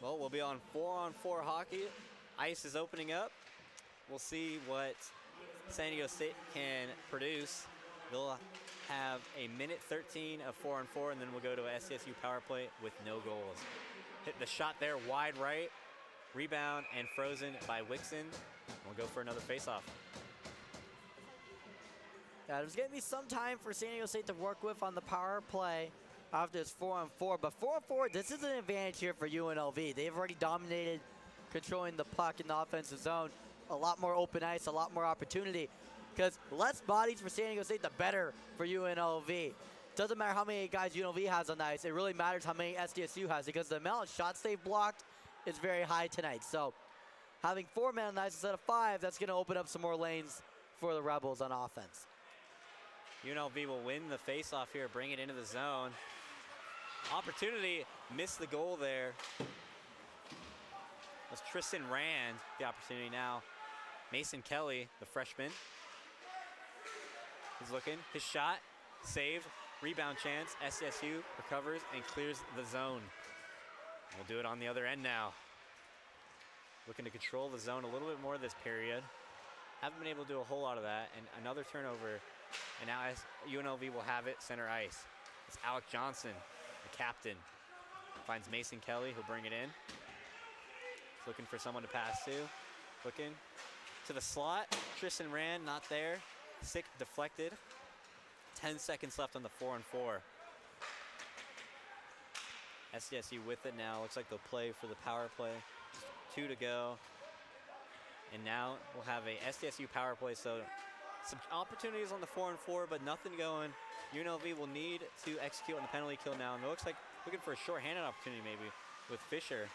Well, we'll be on 4-on-4 hockey. Ice is opening up. We'll see what San Diego State can produce. They'll have a minute 13 of 4-on-4, and then we'll go to a SDSU power play with no goals. Hit the shot there, wide right. Rebound and frozen by Wixon. We'll go for another faceoff. Yeah, there's going to be some time for San Diego State to work with on the power play after this 4-on-4. But 4-on-4, this is an advantage here for UNLV. They've already dominated controlling the puck in the offensive zone. A lot more open ice, a lot more opportunity. Because less bodies for San Diego State, the better for UNLV. Doesn't matter how many guys UNLV has on the ice. It really matters how many SDSU has, because the amount of shots they've blocked is very high tonight. So having 4 men on the ice instead of 5, that's going to open up some more lanes for the Rebels on offense. UNLV will win the faceoff here, bring it into the zone. Opportunity, missed the goal there. As Tristan Rand, the opportunity now. Mason Kelly, the freshman. He's looking, his shot, saved, rebound chance. SDSU recovers and clears the zone. We'll do it on the other end now. Looking to control the zone a little bit more this period. Haven't been able to do a whole lot of that, and another turnover. And now UNLV will have it center ice. It's Alec Johnson, the captain. Finds Mason Kelly, who'll bring it in. He's looking for someone to pass to. Looking to the slot. Tristan Rand not there. Sick deflected. 10 seconds left on the 4-on-4. SDSU with it now. Looks like they'll play for the power play. Just 2 to go. And now we'll have a SDSU power play. So some opportunities on the 4-on-4, but nothing going. UNLV will need to execute on the penalty kill now. And it looks like looking for a short-handed opportunity maybe with Fisher.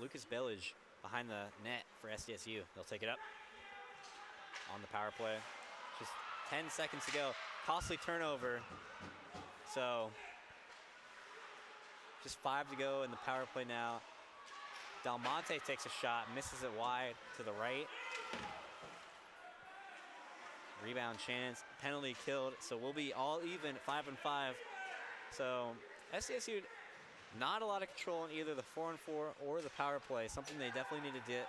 Lucas Bellage behind the net for SDSU. They'll take it up on the power play. Just 10 seconds to go. Costly turnover. So just 5 to go in the power play now. Del Monte takes a shot, misses it wide to the right. Rebound chance, penalty killed. So we'll be all even at 5-on-5. So SDSU, not a lot of control in either the 4-on-4 or the power play. Something they definitely need to get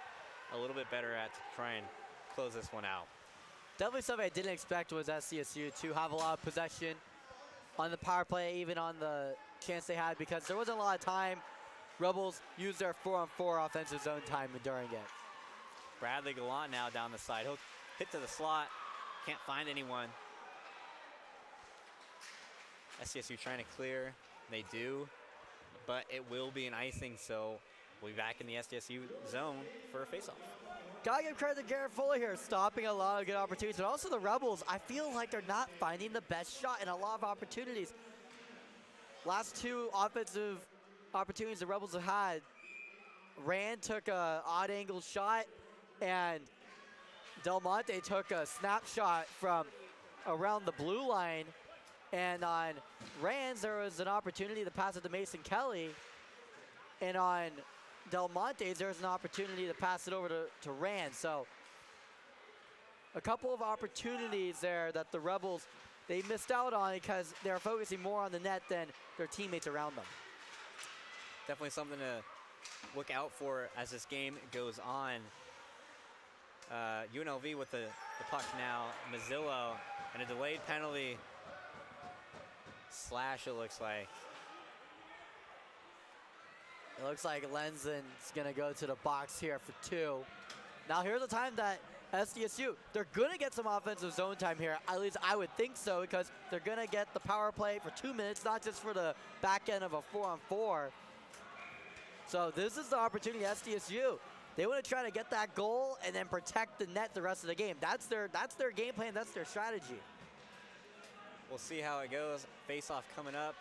a little bit better at to try and close this one out. Definitely something I didn't expect was SDSU to have a lot of possession on the power play, even on the chance they had, because there wasn't a lot of time. Rebels used their 4-on-4 offensive zone time during it. Bradley Gallant now down the side. He'll hit to the slot. Can't find anyone. SDSU trying to clear. They do. But it will be an icing, so we'll be back in the SDSU zone for a faceoff. Gotta give credit to Garrett Fuller here, stopping a lot of good opportunities. But also the Rebels, I feel like they're not finding the best shot in a lot of opportunities. Last 2 offensive opportunities the Rebels have had, Rand took a odd angle shot, and Del Monte took a snapshot from around the blue line. And on Rand's, there was an opportunity to pass it to Mason Kelly. And on Del Monte's, there's an opportunity to pass it over to Rand. So a couple of opportunities there that the Rebels, they missed out on because they're focusing more on the net than their teammates around them. Definitely something to look out for as this game goes on. UNLV with the puck now. Mazzillo and a delayed penalty. Slash, it looks like. It looks like Lenzen's going to go to the box here for 2. Now here's the time that SDSU, they're going to get some offensive zone time here. At least I would think so, because they're going to get the power play for 2 minutes, not just for the back end of a 4-on-4. So this is the opportunity, SDSU. They want to try to get that goal and then protect the net the rest of the game. That's their game plan. That's their strategy. We'll see how it goes. Face-off coming up.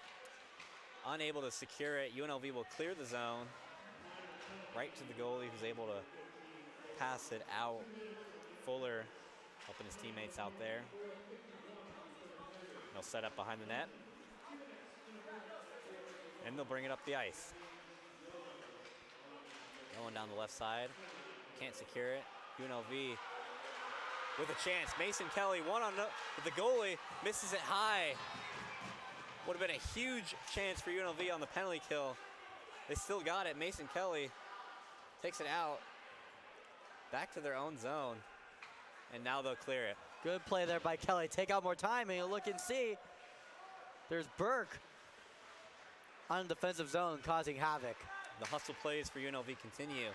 Unable to secure it. UNLV will clear the zone. Right to the goalie, who's able to pass it out. Fuller helping his teammates out there. They'll set up behind the net. And they'll bring it up the ice. Going down the left side. Can't secure it. UNLV with a chance. Mason Kelly, one on with the goalie, misses it high. Would have been a huge chance for UNLV on the penalty kill. They still got it. Mason Kelly takes it out. Back to their own zone. And now they'll clear it. Good play there by Kelly. Take out more time and you look and see. There's Burke on the defensive zone causing havoc. The hustle plays for UNLV continue.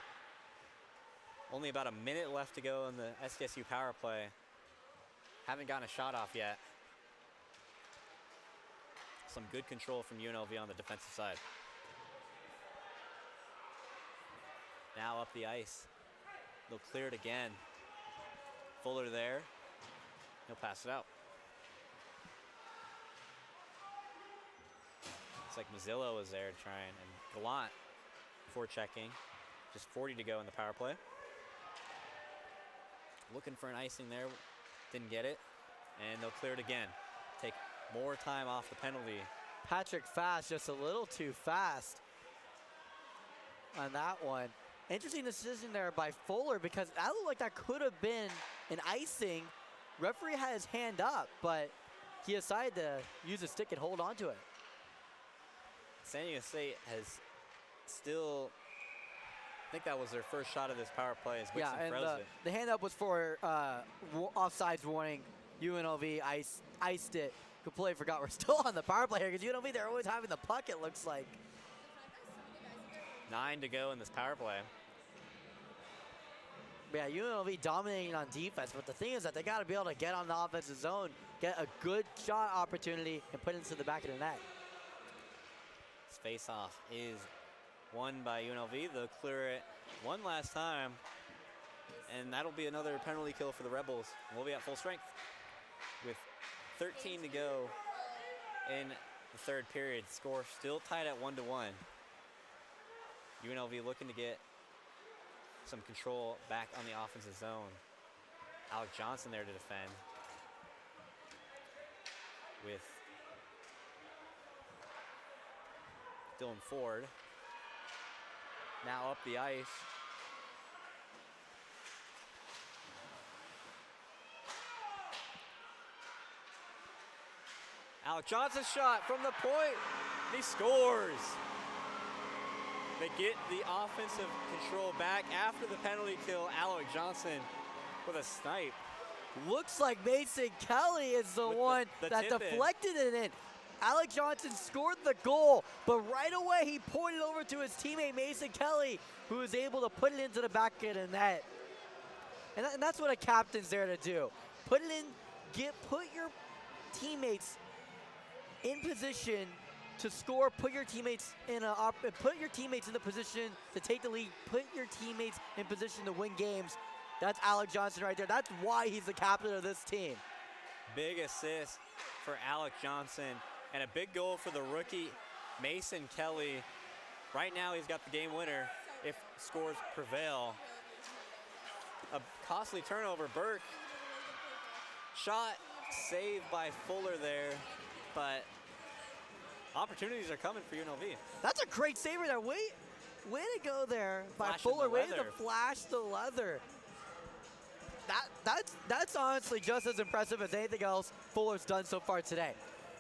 Only about a minute left to go in the SDSU power play. Haven't gotten a shot off yet. Some good control from UNLV on the defensive side. Now up the ice. They'll clear it again. Fuller there. He'll pass it out. Looks like Mazzillo was there trying, and Gallant forechecking. Just 40 to go in the power play. Looking for an icing there, didn't get it, and they'll clear it again. Take more time off the penalty. Patrick Fast just a little too fast on that one. Interesting decision there by Fuller because that looked like that could have been an icing. Referee had his hand up, but he decided to use a stick and hold on to it. San Diego State has still, I think that was their first shot of this power play. Is Yeah, and the hand up was for offsides warning. UNLV iced it. Completely forgot we're still on the power play here because UNLV, they're always having the puck, it looks like. 9 to go in this power play. Yeah, UNLV dominating on defense, but the thing is that they got to be able to get on the offensive zone, get a good shot opportunity, and put it into the back of the net. This face-off is won by UNLV. They'll clear it one last time, and that'll be another penalty kill for the Rebels. We'll be at full strength with 13 to go in the third period. Score still tied at 1-1. UNLV looking to get some control back on the offensive zone. Alec Johnson there to defend with Dylan Ford. Now up the ice. Alec Johnson's shot from the point. He scores. They get the offensive control back after the penalty kill. Alec Johnson with a snipe. Looks like Mason Kelly is the one that deflected it in. Alec Johnson scored the goal, but right away he pointed over to his teammate Mason Kelly, who was able to put it into the back of the net. And that's what a captain's there to do. Put it in, put your teammates in position to score, put your teammates in the position to take the lead, put your teammates in position to win games. That's Alec Johnson right there. That's why he's the captain of this team. Big assist for Alec Johnson and a big goal for the rookie Mason Kelly. Right now he's got the game winner if scores prevail. A costly turnover. Burke shot saved by Fuller there, but opportunities are coming for UNLV. That's a great saver there. Way to go there by Flashing Fuller. the Way to leather. flash the leather. That's honestly just as impressive as anything else Fuller's done so far today.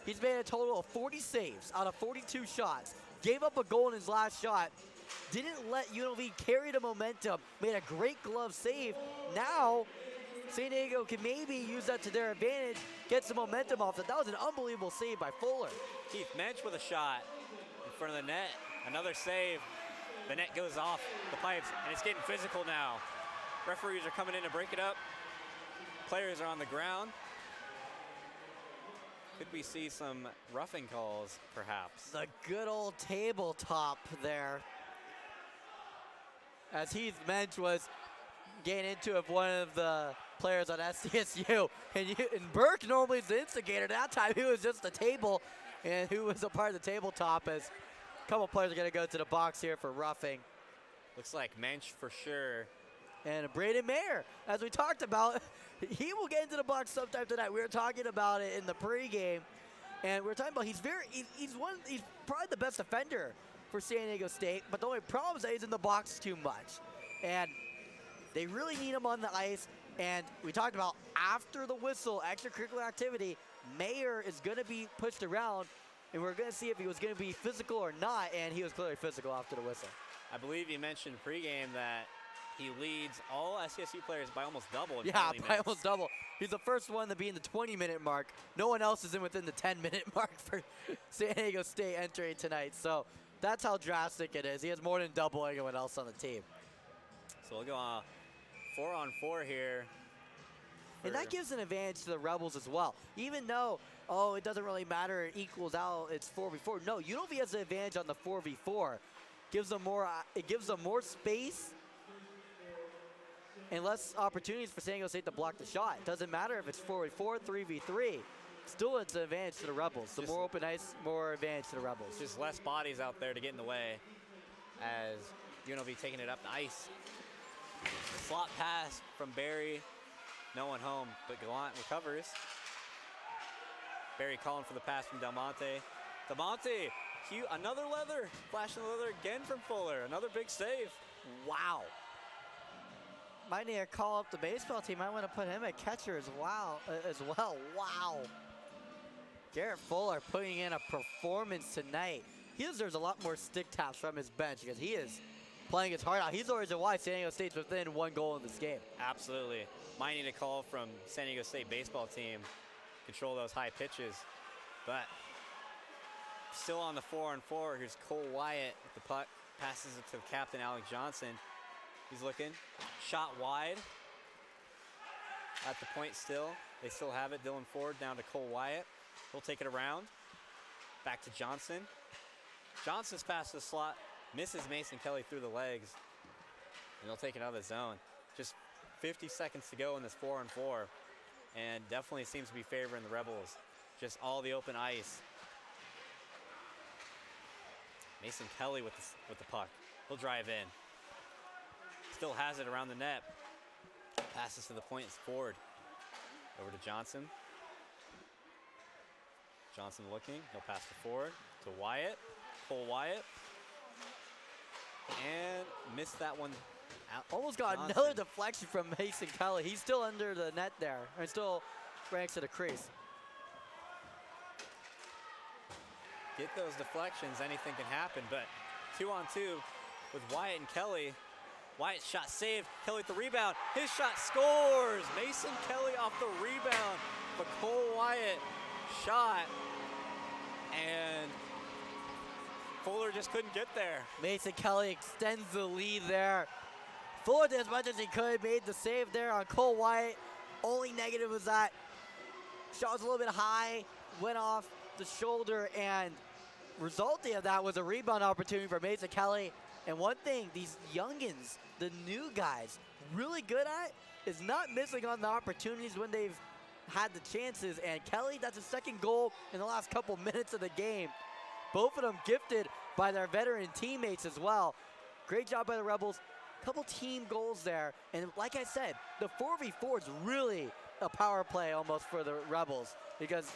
He's made a total of 40 saves out of 42 shots. Gave up a goal in his last shot. Didn't let UNLV carry the momentum. Made a great glove save. Now, San Diego can maybe use that to their advantage, get some momentum off it. That was an unbelievable save by Fuller. Keith Mensch with a shot in front of the net. Another save. The net goes off the pipes, and it's getting physical now. Referees are coming in to break it up. Players are on the ground. Could we see some roughing calls, perhaps? The good old tabletop there. As Heath Mensch was getting into it with one of the players on SDSU. And Burke normally is the instigator. That time he was just the table, and who was a part of the tabletop, as a couple players are going to go to the box here for roughing. Looks like Mensch for sure. And Braden Mayer, as we talked about, he will get into the box sometime tonight. We were talking about it in the pregame. And we're talking about he's probably the best defender for San Diego State, but the only problem is that he's in the box too much. And they really need him on the ice. And we talked about after the whistle, extracurricular activity, Mayer is going to be pushed around, and we're going to see if he was going to be physical or not, and he was clearly physical after the whistle. I believe you mentioned pregame that he leads all SDSU players by almost double in Yeah, penalty by minutes. almost double. He's the first one to be in the 20-minute mark. No one else is in within the 10-minute mark for San Diego State entering tonight. So that's how drastic it is. He has more than double anyone else on the team. So we'll go 4-on-4 here. And that gives an advantage to the Rebels as well. Even though, oh, it doesn't really matter, it equals out, it's 4v4. No, UNLV has an advantage on the 4v4. It gives them more space and less opportunities for San Diego State to block the shot. It doesn't matter if it's 4v4, 3v3. Still, it's an advantage to the Rebels. The more open ice, more advantage to the Rebels. Just less bodies out there to get in the way as UNLV taking it up the ice. Slot pass from Barry. No one home, but Gallant recovers. Barry calling for the pass from Del Monte. Del Monte, another leather. Flashing the leather again from Fuller. Another big save. Wow. Might need to call up the baseball team. I want to put him at catcher as well. Wow. Garrett Fuller putting in a performance tonight. He deserves a lot more stick taps from his bench because he is playing his heart out. He's the reason why San Diego State's within 1 goal in this game. Absolutely. Might need a call from San Diego State baseball team. Control those high pitches. But still on the 4-on-4. Here's Cole Wyatt with the puck. Passes it to the captain, Alex Johnson. He's looking. Shot wide. At the point still. They still have it. Dylan Ford down to Cole Wyatt. He'll take it around. Back to Johnson. Johnson's past the slot. Misses Mason Kelly through the legs. And they'll take it out of the zone. Just 50 seconds to go in this 4-on-4. And definitely seems to be favoring the Rebels. Just all the open ice. Mason Kelly with the puck. He'll drive in. Still has it around the net. Passes to the point. It's Ford. Over to Johnson. Johnson looking. He'll pass to Ford. To Wyatt. Cole Wyatt. And missed that one. Almost got Johnson. another deflection from Mason Kelly. He's still under the net there. And still ranks to the crease. Get those deflections, anything can happen, but 2-on-2 with Wyatt and Kelly. Wyatt's shot saved, Kelly with the rebound. His shot scores! Mason Kelly off the rebound. But Cole Wyatt shot, and Fuller just couldn't get there. Mason Kelly extends the lead there. Fuller did as much as he could, made the save there on Cole Wyatt. Only negative was that shot was a little bit high, went off the shoulder, and resulting of that was a rebound opportunity for Mason Kelly. And one thing these youngins, the new guys, really good at is not missing on the opportunities when they've had the chances. And Kelly, that's his second goal in the last couple minutes of the game. Both of them gifted by their veteran teammates as well. Great job by the Rebels. Couple team goals there. And like I said, the 4v4 is really a power play almost for the Rebels, because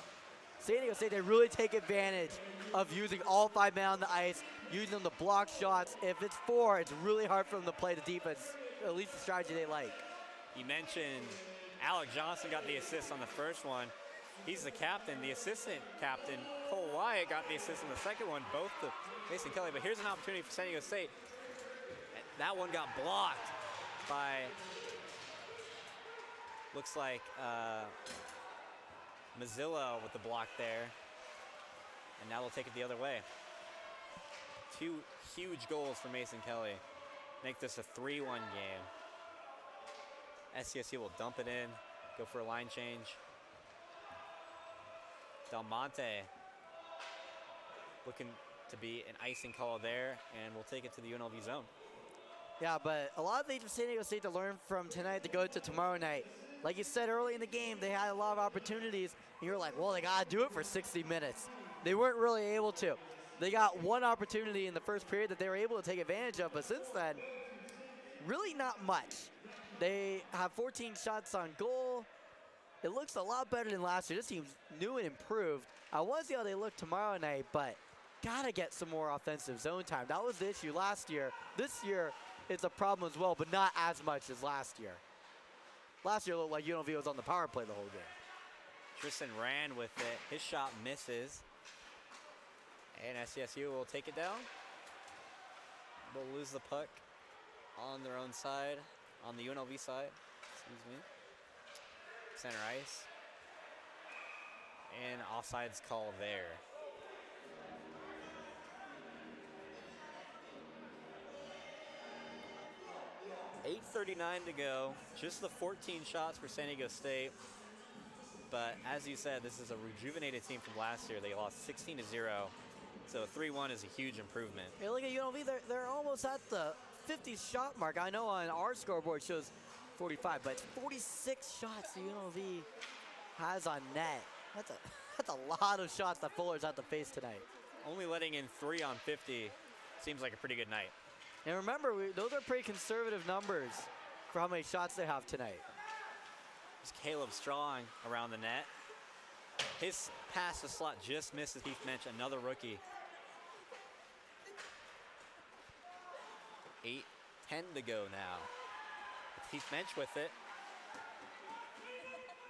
San Diego State, they really take advantage of using all 5 men on the ice, using them to block shots. If it's 4, it's really hard for them to play the defense, at least the strategy they like. You mentioned Alec Johnson got the assist on the first one. He's the captain. The assistant captain, Cole Wyatt, got the assist on the second one, both to Mason Kelly. But here's an opportunity for San Diego State. That one got blocked by, looks like Mazzillo with the block there. And now they'll take it the other way. 2 huge goals for Mason Kelly. Make this a 3-1 game. SDSU will dump it in, go for a line change. Del Monte looking to be an icing call there, and we'll take it to the UNLV zone. Yeah, but a lot of things for San Diego State to learn from tonight to go to tomorrow night. Like you said early in the game, they had a lot of opportunities, and you're like, well, they got to do it for 60 minutes. They weren't really able to. They got one opportunity in the first period that they were able to take advantage of, but since then, really not much. They have 14 shots on goal. It looks a lot better than last year. This team's new and improved. I want to see how they look tomorrow night, but gotta get some more offensive zone time. That was the issue last year. This year, it's a problem as well, but not as much as last year. Last year, it looked like UNLV was on the power play the whole game. Tristan ran with it. His shot misses. And SDSU will take it down. They'll lose the puck on their own side, on the UNLV side, excuse me. Center ice. And offsides call there. .8:39 to go. Just the 14 shots for San Diego State. But as you said, this is a rejuvenated team from last year. They lost 16-0. So 3-1 is a huge improvement. Hey, look at UNLV. They're almost at the 50 shot mark. I know on our scoreboard shows 45, but 46 shots the UNLV has on net. That's a lot of shots that Fuller's had to face tonight. Only letting in 3 on 50 seems like a pretty good night. And remember, those are pretty conservative numbers for how many shots they have tonight. There's Caleb Strong around the net. His pass to slot just misses Heath Mensch, another rookie. 8:10 to go now. With Heath Mensch with it.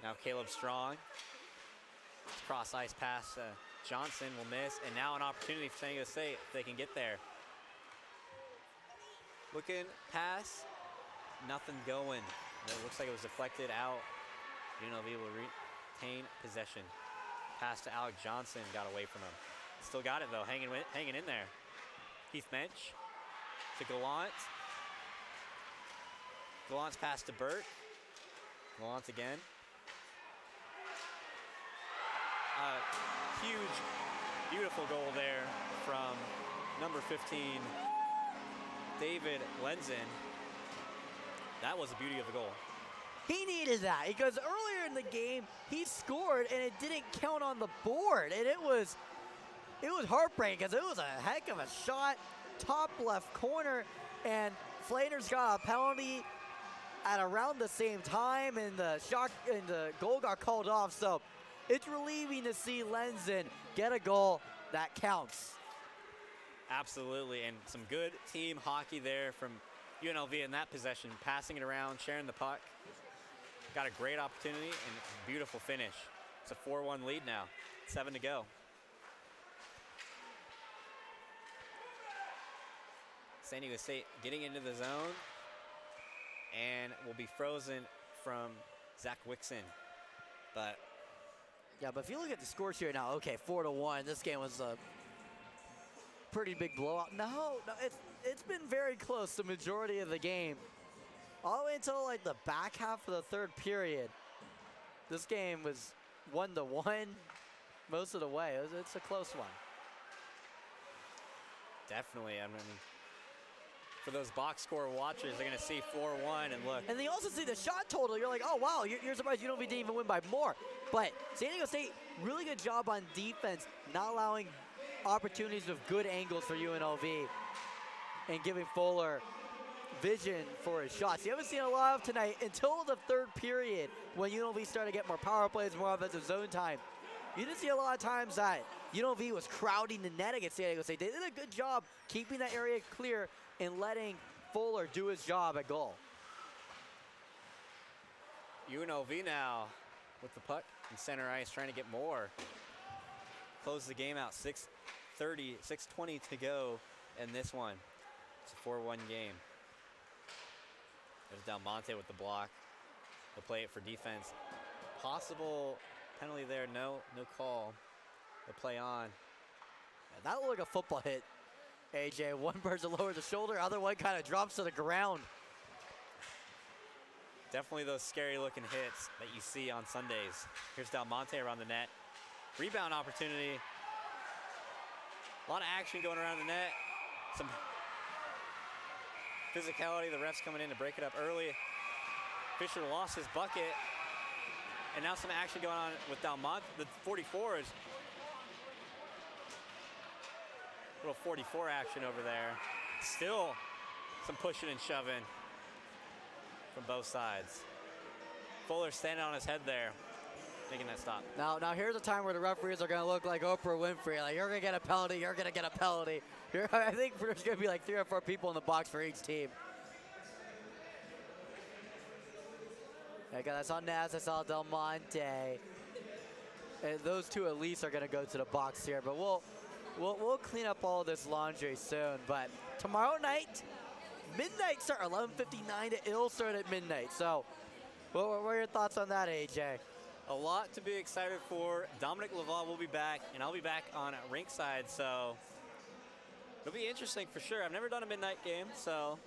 Now Caleb Strong. Cross ice pass. Johnson will miss, and now an opportunity for San Diego State if they can get there. Looking pass, nothing going. It looks like it was deflected out. UNLV will retain possession. Pass to Alec Johnson, got away from him. Still got it though, hanging in there. Heath Mensch to Gallant. Gallant's pass to Burt. Gallant again. Huge, beautiful goal there from number 15, David Lenzen. That was the beauty of the goal. He needed that because earlier in the game he scored and it didn't count on the board, and it was heartbreaking because it was a heck of a shot, top left corner, and Flanders got a penalty at around the same time, and the goal got called off. So it's relieving to see Lenzen get a goal that counts. Absolutely, and some good team hockey there from UNLV in that possession, passing it around, sharing the puck. Got a great opportunity and a beautiful finish. It's a 4-1 lead now, 7 to go. San Diego State getting into the zone and will be frozen from Zach Wixon. But if you look at the scores here now, okay, 4-1. This game was a pretty big blowout. No, it's been very close the majority of the game. All the way until like the back half of the third period. This game was 1-1 most of the way. It's a close one. Definitely, I mean, for those box score watchers, they're gonna see 4-1 and look. And they also see the shot total. You're like, oh wow, you're surprised UNLV didn't even win by more. But San Diego State, really good job on defense, not allowing opportunities of good angles for UNLV and giving Fuller vision for his shots. You haven't seen a lot of tonight until the third period when UNLV started to get more power plays, more offensive zone time. You didn't see a lot of times that UNLV was crowding the net against San Diego State. They did a good job keeping that area clear and letting Fuller do his job at goal. UNLV now with the puck in center ice, trying to get more. Close the game out, 6:20 to go in this one. It's a 4-1 game. There's Del Monte with the block. He'll play it for defense. Possible penalty there, no call. They'll play on. Yeah, that looked like a football hit, AJ. One person lowers the shoulder, other one kind of drops to the ground. Definitely those scary looking hits that you see on Sundays. Here's Del Monte around the net. Rebound opportunity. A lot of action going around the net. Some physicality, the refs coming in to break it up early. Fisher lost his bucket. And now some action going on with Del Monte. The 44 is a little 44 action over there. Still some pushing and shoving from both sides. Fuller standing on his head there. making that stop. Now here's a time where the referees are going to look like Oprah Winfrey. Like, you're going to get a penalty, you're going to get a penalty. I think there's going to be like 3 or 4 people in the box for each team. Okay, that's on Naz, that's on Del Monte. And those two at least are going to go to the box here, but we'll clean up all this laundry soon. But tomorrow night, midnight start, 11:59. It'll start at midnight. So, what are your thoughts on that, AJ? A lot to be excited for. Dominic Laval will be back, and I'll be back on rinkside, so it'll be interesting for sure. I've never done a midnight game, so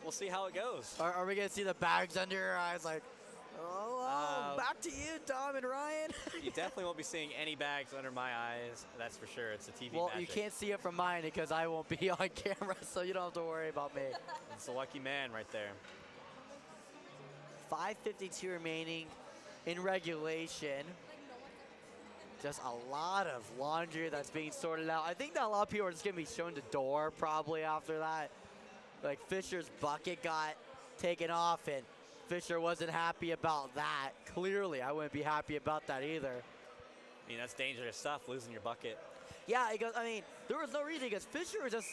we'll see how it goes. Are we going to see the bags under your eyes like, oh, back to you, Dom and Ryan? You definitely won't be seeing any bags under my eyes. That's for sure. It's a TV Well, magic. you can't see it from mine because I won't be on camera, so you don't have to worry about me. It's a lucky man right there. 5:52 remaining in regulation. Just a lot of laundry that's being sorted out. I think that a lot of people are just going to be shown the door probably after that. Like Fisher's bucket got taken off, and Fisher wasn't happy about that. Clearly, I wouldn't be happy about that either. I mean, that's dangerous stuff, losing your bucket. Yeah, because I mean, there was no reason because Fisher was just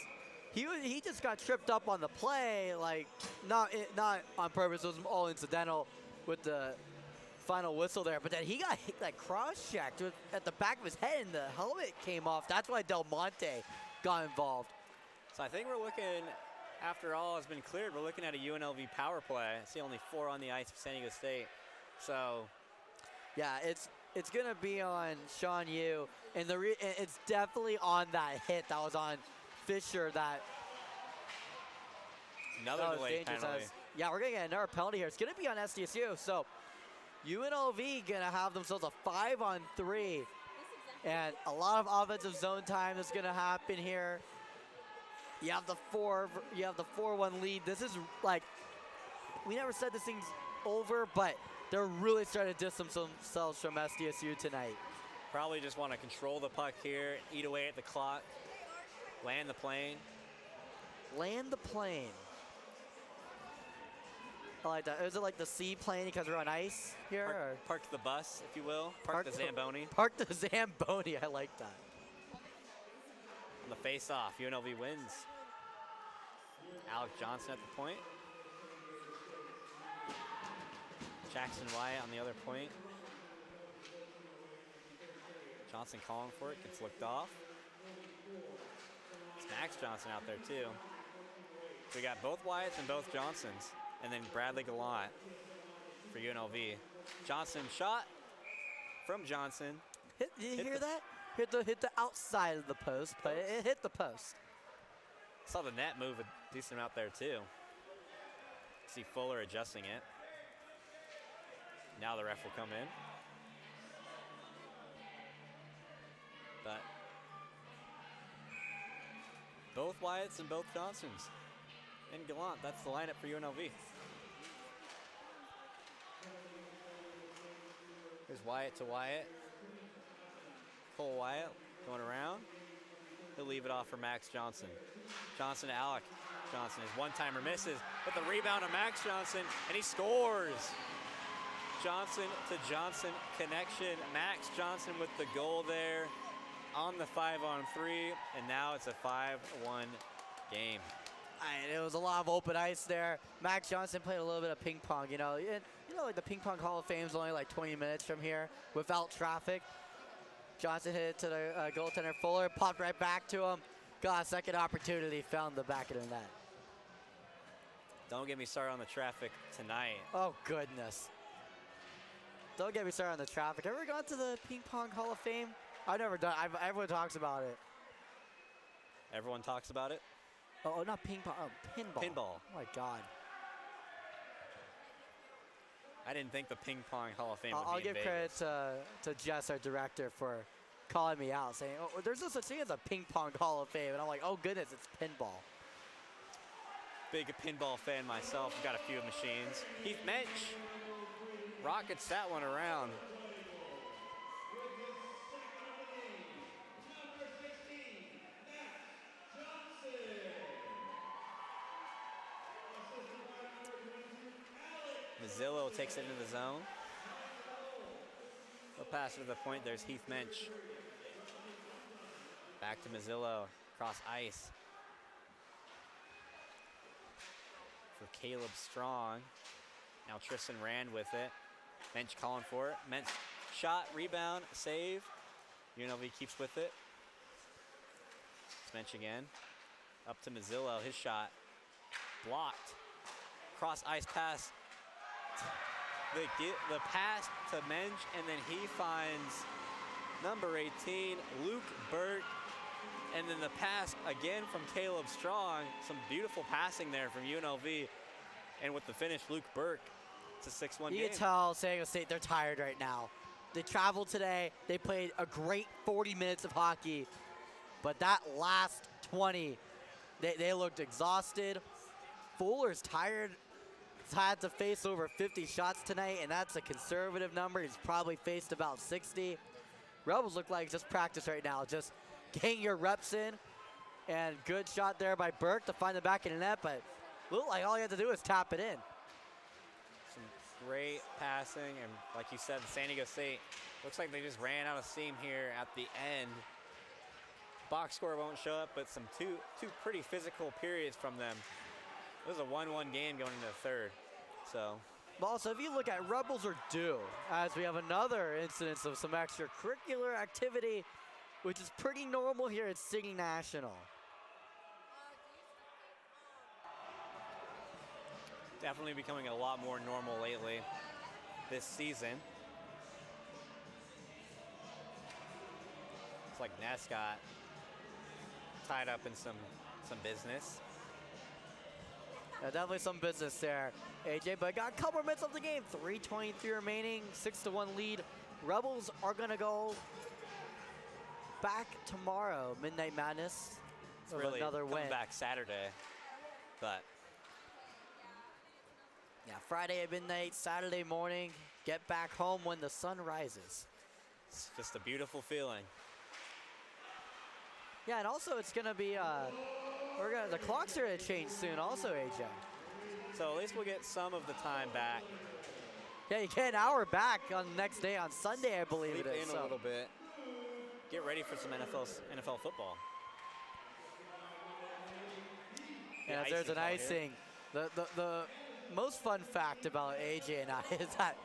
he just got tripped up on the play, like not on purpose. It was all incidental with the final whistle there. But then he got hit, like cross-checked at the back of his head, and the helmet came off. That's why Del Monte got involved. So I think we're looking, after all has been cleared, we're looking at a UNLV power play. I see only 4 on the ice for San Diego State. So, yeah, it's gonna be on Sean Yu, and it's definitely on that hit that was on Fisher. That another delayed penalty. Yeah, we're gonna get another penalty here. It's gonna be on SDSU. So UNLV gonna have themselves a 5-on-3, and a lot of offensive zone time is gonna happen here. You have the 4-1 lead. This is like, we never said this thing's over, but they're really starting to distance themselves from SDSU tonight. Probably just want to control the puck here, eat away at the clock, land the plane. Land the plane. I like that. Is it like the seaplane because we're on ice here? Or? Park the bus, if you will. Park the Zamboni. Park the Zamboni. I like that. On the face-off, UNLV wins. Alec Johnson at the point. Jackson Wyatt on the other point. Johnson calling for it, gets looked off. It's Max Johnson out there too. So we got both Wyatts and both Johnsons. And then Bradley Gallant for UNLV. Johnson shot from Johnson. Did you hear that? Hit the outside of the post, but it hit the post. Saw the net move a decent amount there too. See Fuller adjusting it. Now the ref will come in. But both Wyatts and both Johnsons. And Gallant, that's the lineup for UNLV. Here's Wyatt to Wyatt. Cole Wyatt going around. He'll leave it off for Max Johnson. Johnson to Alec. Johnson, his one-timer misses, but the rebound to Max Johnson, and he scores. Johnson to Johnson connection. Max Johnson with the goal there on the 5-on-3, and now it's a 5-1 game. And it was a lot of open ice there. Max Johnson played a little bit of ping pong, you know. Like the Ping Pong Hall of Fame is only like 20 minutes from here without traffic. Johnson hit it to the goaltender Fuller, popped right back to him. Got a second opportunity, found the back of the net. Don't get me started on the traffic tonight. Oh, goodness. Don't get me started on the traffic. Ever gone to the Ping Pong Hall of Fame? I've never done. Everyone talks about it. Everyone talks about it? Oh, not ping pong. Oh, pinball. Pinball. Oh, my God. I didn't think the Ping Pong Hall of Fame would I'll be in give Vegas. credit to Jess, our director, for calling me out, saying, oh, there's no such thing as a Ping Pong Hall of Fame. And I'm like, oh, goodness, it's pinball. Big pinball fan myself. Got a few machines. Heath Mensch rockets that one around. Mazzillo takes it into the zone. pass to the point. There's Heath Mensch. Back to Mazzillo, cross ice. For Caleb Strong. Now Tristan Rand with it. Mensch calling for it. Mensch shot, rebound, save. UNLV keeps with it. It's Mensch again. Up to Mazzillo, his shot. Blocked. Cross ice pass. The pass to Mensch, and then he finds number 18, Luke Burke. And then the pass again from Caleb Strong. Some beautiful passing there from UNLV. And with the finish, Luke Burke. It's a 6-1 game. You can tell San Diego State, they're tired right now. They traveled today. They played a great 40 minutes of hockey. But that last 20, they looked exhausted. Fuller's tired. He's had to face over 50 shots tonight, and that's a conservative number. He's probably faced about 60. Rebels look like just practice right now. Just getting your reps in. And good shot there by Burke to find the back of the net, but looked like all you had to do is tap it in. Some great passing, and like you said, San Diego State looks like they just ran out of steam here at the end. Box score won't show up, but some two pretty physical periods from them. It was a 1-1 game going into the third. So. But also, if you look at Rebels are due, as we have another instance of some extracurricular activity, which is pretty normal here at City National. Definitely becoming a lot more normal lately this season. It's like Ness got tied up in some business. Yeah, definitely some business there, AJ, but got a couple minutes of the game. 3:23 remaining, 6-1 lead. Rebels are gonna go back tomorrow, Midnight Madness. It's really another coming win. back Saturday, but. Yeah, Friday at midnight, Saturday morning, get back home when the sun rises. It's just a beautiful feeling. Yeah, and also it's gonna be, the clocks are gonna change soon also, AJ. So at least we'll get some of the time back. Yeah, you get an hour back on the next day on Sunday, I believe Sleep it is. in a little bit. Get ready for some NFL football. Yeah, The there's an call here. icing. The most fun fact about AJ and I is that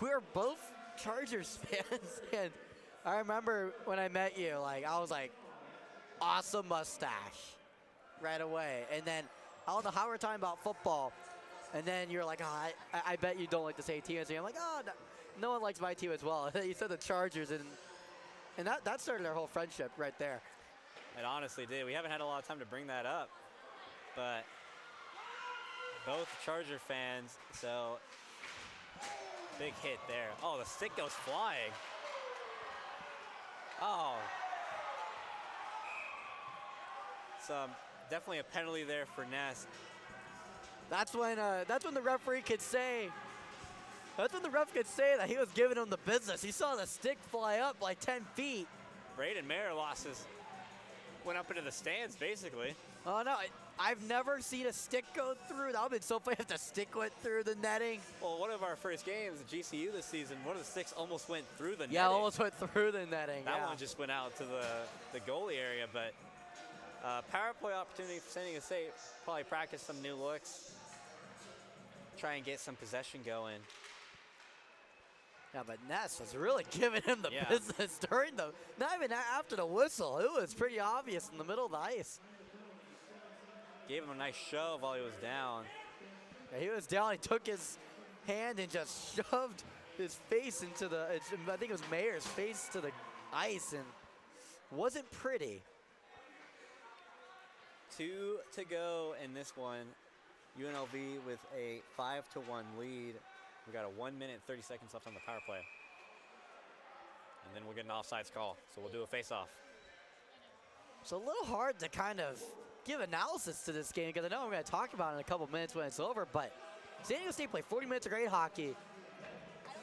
we're both Chargers fans. And I remember when I met you, I was like, awesome mustache right away. And then I don't know how we're talking about football. And then you're like, oh, I bet you don't like the same team as me. I'm like, oh, no one likes my team as well. You said the Chargers, and that started our whole friendship right there. It honestly did. We haven't had a lot of time to bring that up, but both Charger fans, so big hit there. Oh, the stick goes flying. Oh. So definitely a penalty there for Ness. That's when the referee could say. That's when the ref could say that he was giving him the business. He saw the stick fly up like 10 feet. Braden Mayer went up into the stands basically. Oh no, I've never seen a stick go through. That would have been so funny if the stick went through the netting. Well, one of our first games at GCU this season, one of the sticks almost went through the netting. Yeah, almost went through the netting. That one just went out to the goalie area, but power play opportunity for San Diego State. Probably practice some new looks. Try and get some possession going. Yeah, but Ness was really giving him the business during not even after the whistle. It was pretty obvious in the middle of the ice. Gave him a nice shove while he was down. Yeah, he was down. He took his hand and just shoved his face into I think it was Mayer's face to the ice, and wasn't pretty. 2 to go in this one. UNLV with a 5-1 lead. We got a 1 minute, 30 seconds left on the power play. And then we'll get an offsides call. So we'll do a face-off. It's a little hard to kind of give analysis to this game because I know we're going to talk about it in a couple minutes when it's over, but San Diego State played 40 minutes of great hockey.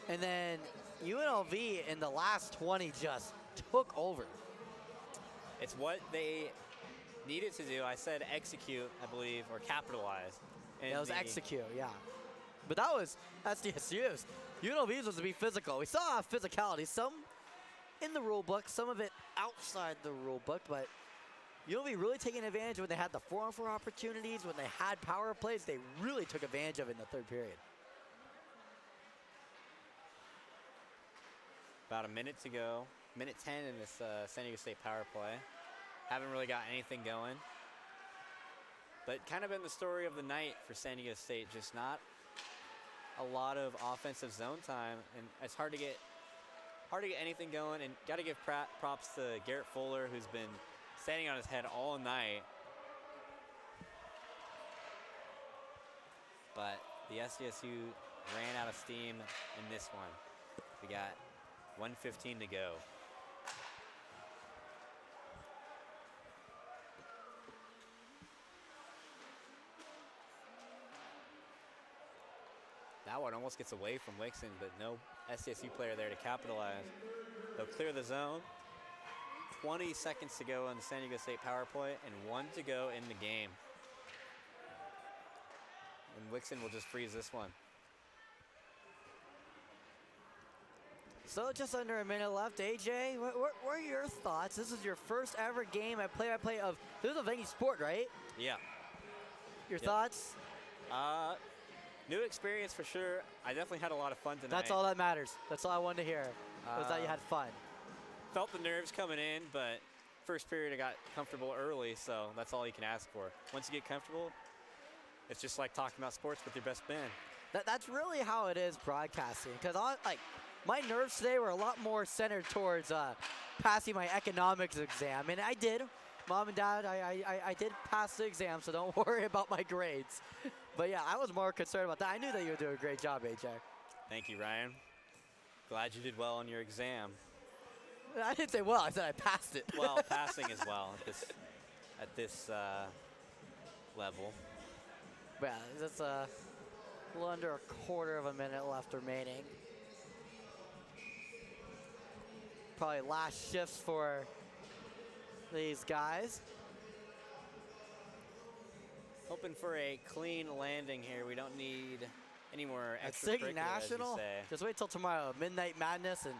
And then UNLV in the last 20 just took over. It's what they needed to do. I said execute, I believe, or capitalize. That was execute, yeah. But that was SDSU's. UNLV is supposed to be physical. We saw physicality, some in the rule book, some of it outside the rule book, but UNLV really taking advantage when they had the 4-on-4 opportunities, when they had power plays, they really took advantage of it in the third period. About a minute to go, minute 10 in this San Diego State power play. Haven't really got anything going. But kind of been the story of the night for San Diego State, just not a lot of offensive zone time, and it's hard to get anything going. And got to give props to Garrett Fuller, who's been standing on his head all night. But the SDSU ran out of steam in this one. We got 1:15 to go. That one almost gets away from Wixon, but no SDSU player there to capitalize. They'll clear the zone. 20 seconds to go on the San Diego State power play and 1 to go in the game. And Wixon will just freeze this one. So just under a minute left. AJ, what are your thoughts? This is your first ever game at play-by-play of, this is of any sport, right? Yeah. Your thoughts? New experience for sure. I definitely had a lot of fun tonight. That's all that matters. That's all I wanted to hear, was that you had fun. Felt the nerves coming in, but first period I got comfortable early, so that's all you can ask for. Once you get comfortable, it's just like talking about sports with your best man. That's really how it is broadcasting, because my nerves today were a lot more centered towards passing my economics exam, and I did. Mom and Dad, I did pass the exam, so don't worry about my grades. But yeah, I was more concerned about that. I knew that you would do a great job, AJ. Thank you, Ryan. Glad you did well on your exam. I didn't say well, I said I passed it. Well, passing as well at this level. But yeah, that's a little under a quarter of a minute left remaining. Probably last shifts for these guys. Hoping for a clean landing here. We don't need any more At extra City National, just wait till tomorrow. Midnight Madness, and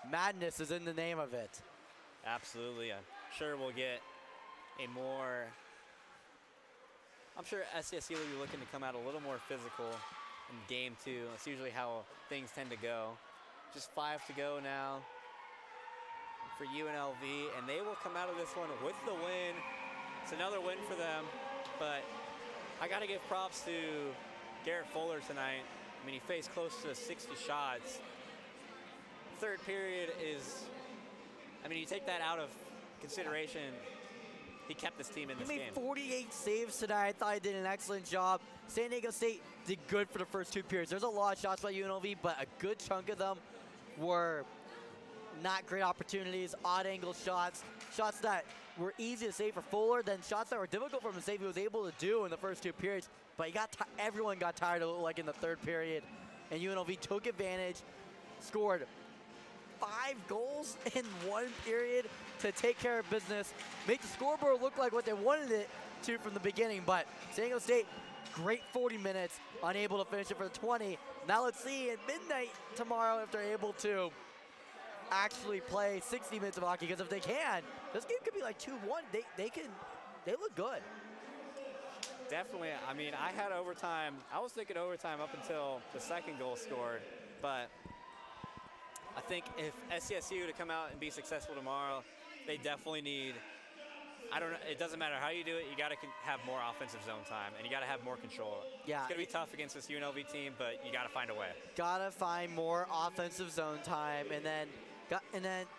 madness is in the name of it. Absolutely. I'm sure we'll get a more, I'm sure SDSU will be looking to come out a little more physical in game 2. That's usually how things tend to go. Just 5 to go now for UNLV, and they will come out of this one with the win. It's another win for them, but I got to give props to Garrett Fuller tonight. I mean, he faced close to 60 shots. Third period is, I mean, you take that out of consideration, he kept this team in this game. He made 48 saves tonight. I thought he did an excellent job. San Diego State did good for the first 2 periods. There's a lot of shots by UNLV, but a good chunk of them were not great opportunities, odd angle shots, shots that were easy to save for Fuller, then shots that were difficult for him to save he was able to do in the first 2 periods. But everyone got tired, like in the third period, and UNLV took advantage, scored 5 goals in 1 period to take care of business, make the scoreboard look like what they wanted it to from the beginning. But San Diego State, great 40 minutes, unable to finish it for the 20. Now let's see at midnight tomorrow if they're able to actually play 60 minutes of hockey, because if they can, this game could be like 2-1. They look good. Definitely. I mean, I had overtime. I was thinking overtime up until the second goal scored, but I think if SDSU to come out and be successful tomorrow, they definitely need, I don't know, it doesn't matter how you do it, you got to have more offensive zone time, and you got to have more control. Yeah. It's going to be tough against this UNLV team, but you got to find a way. Got to find more offensive zone time, and then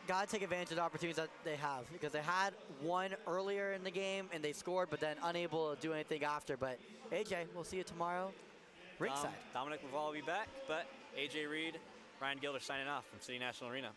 got to take advantage of the opportunities that they have, because they had one earlier in the game and they scored, but then unable to do anything after. But AJ, we'll see you tomorrow ringside. Dominic Laval will be back, but AJ Reed, Ryan Gilder signing off from City National Arena.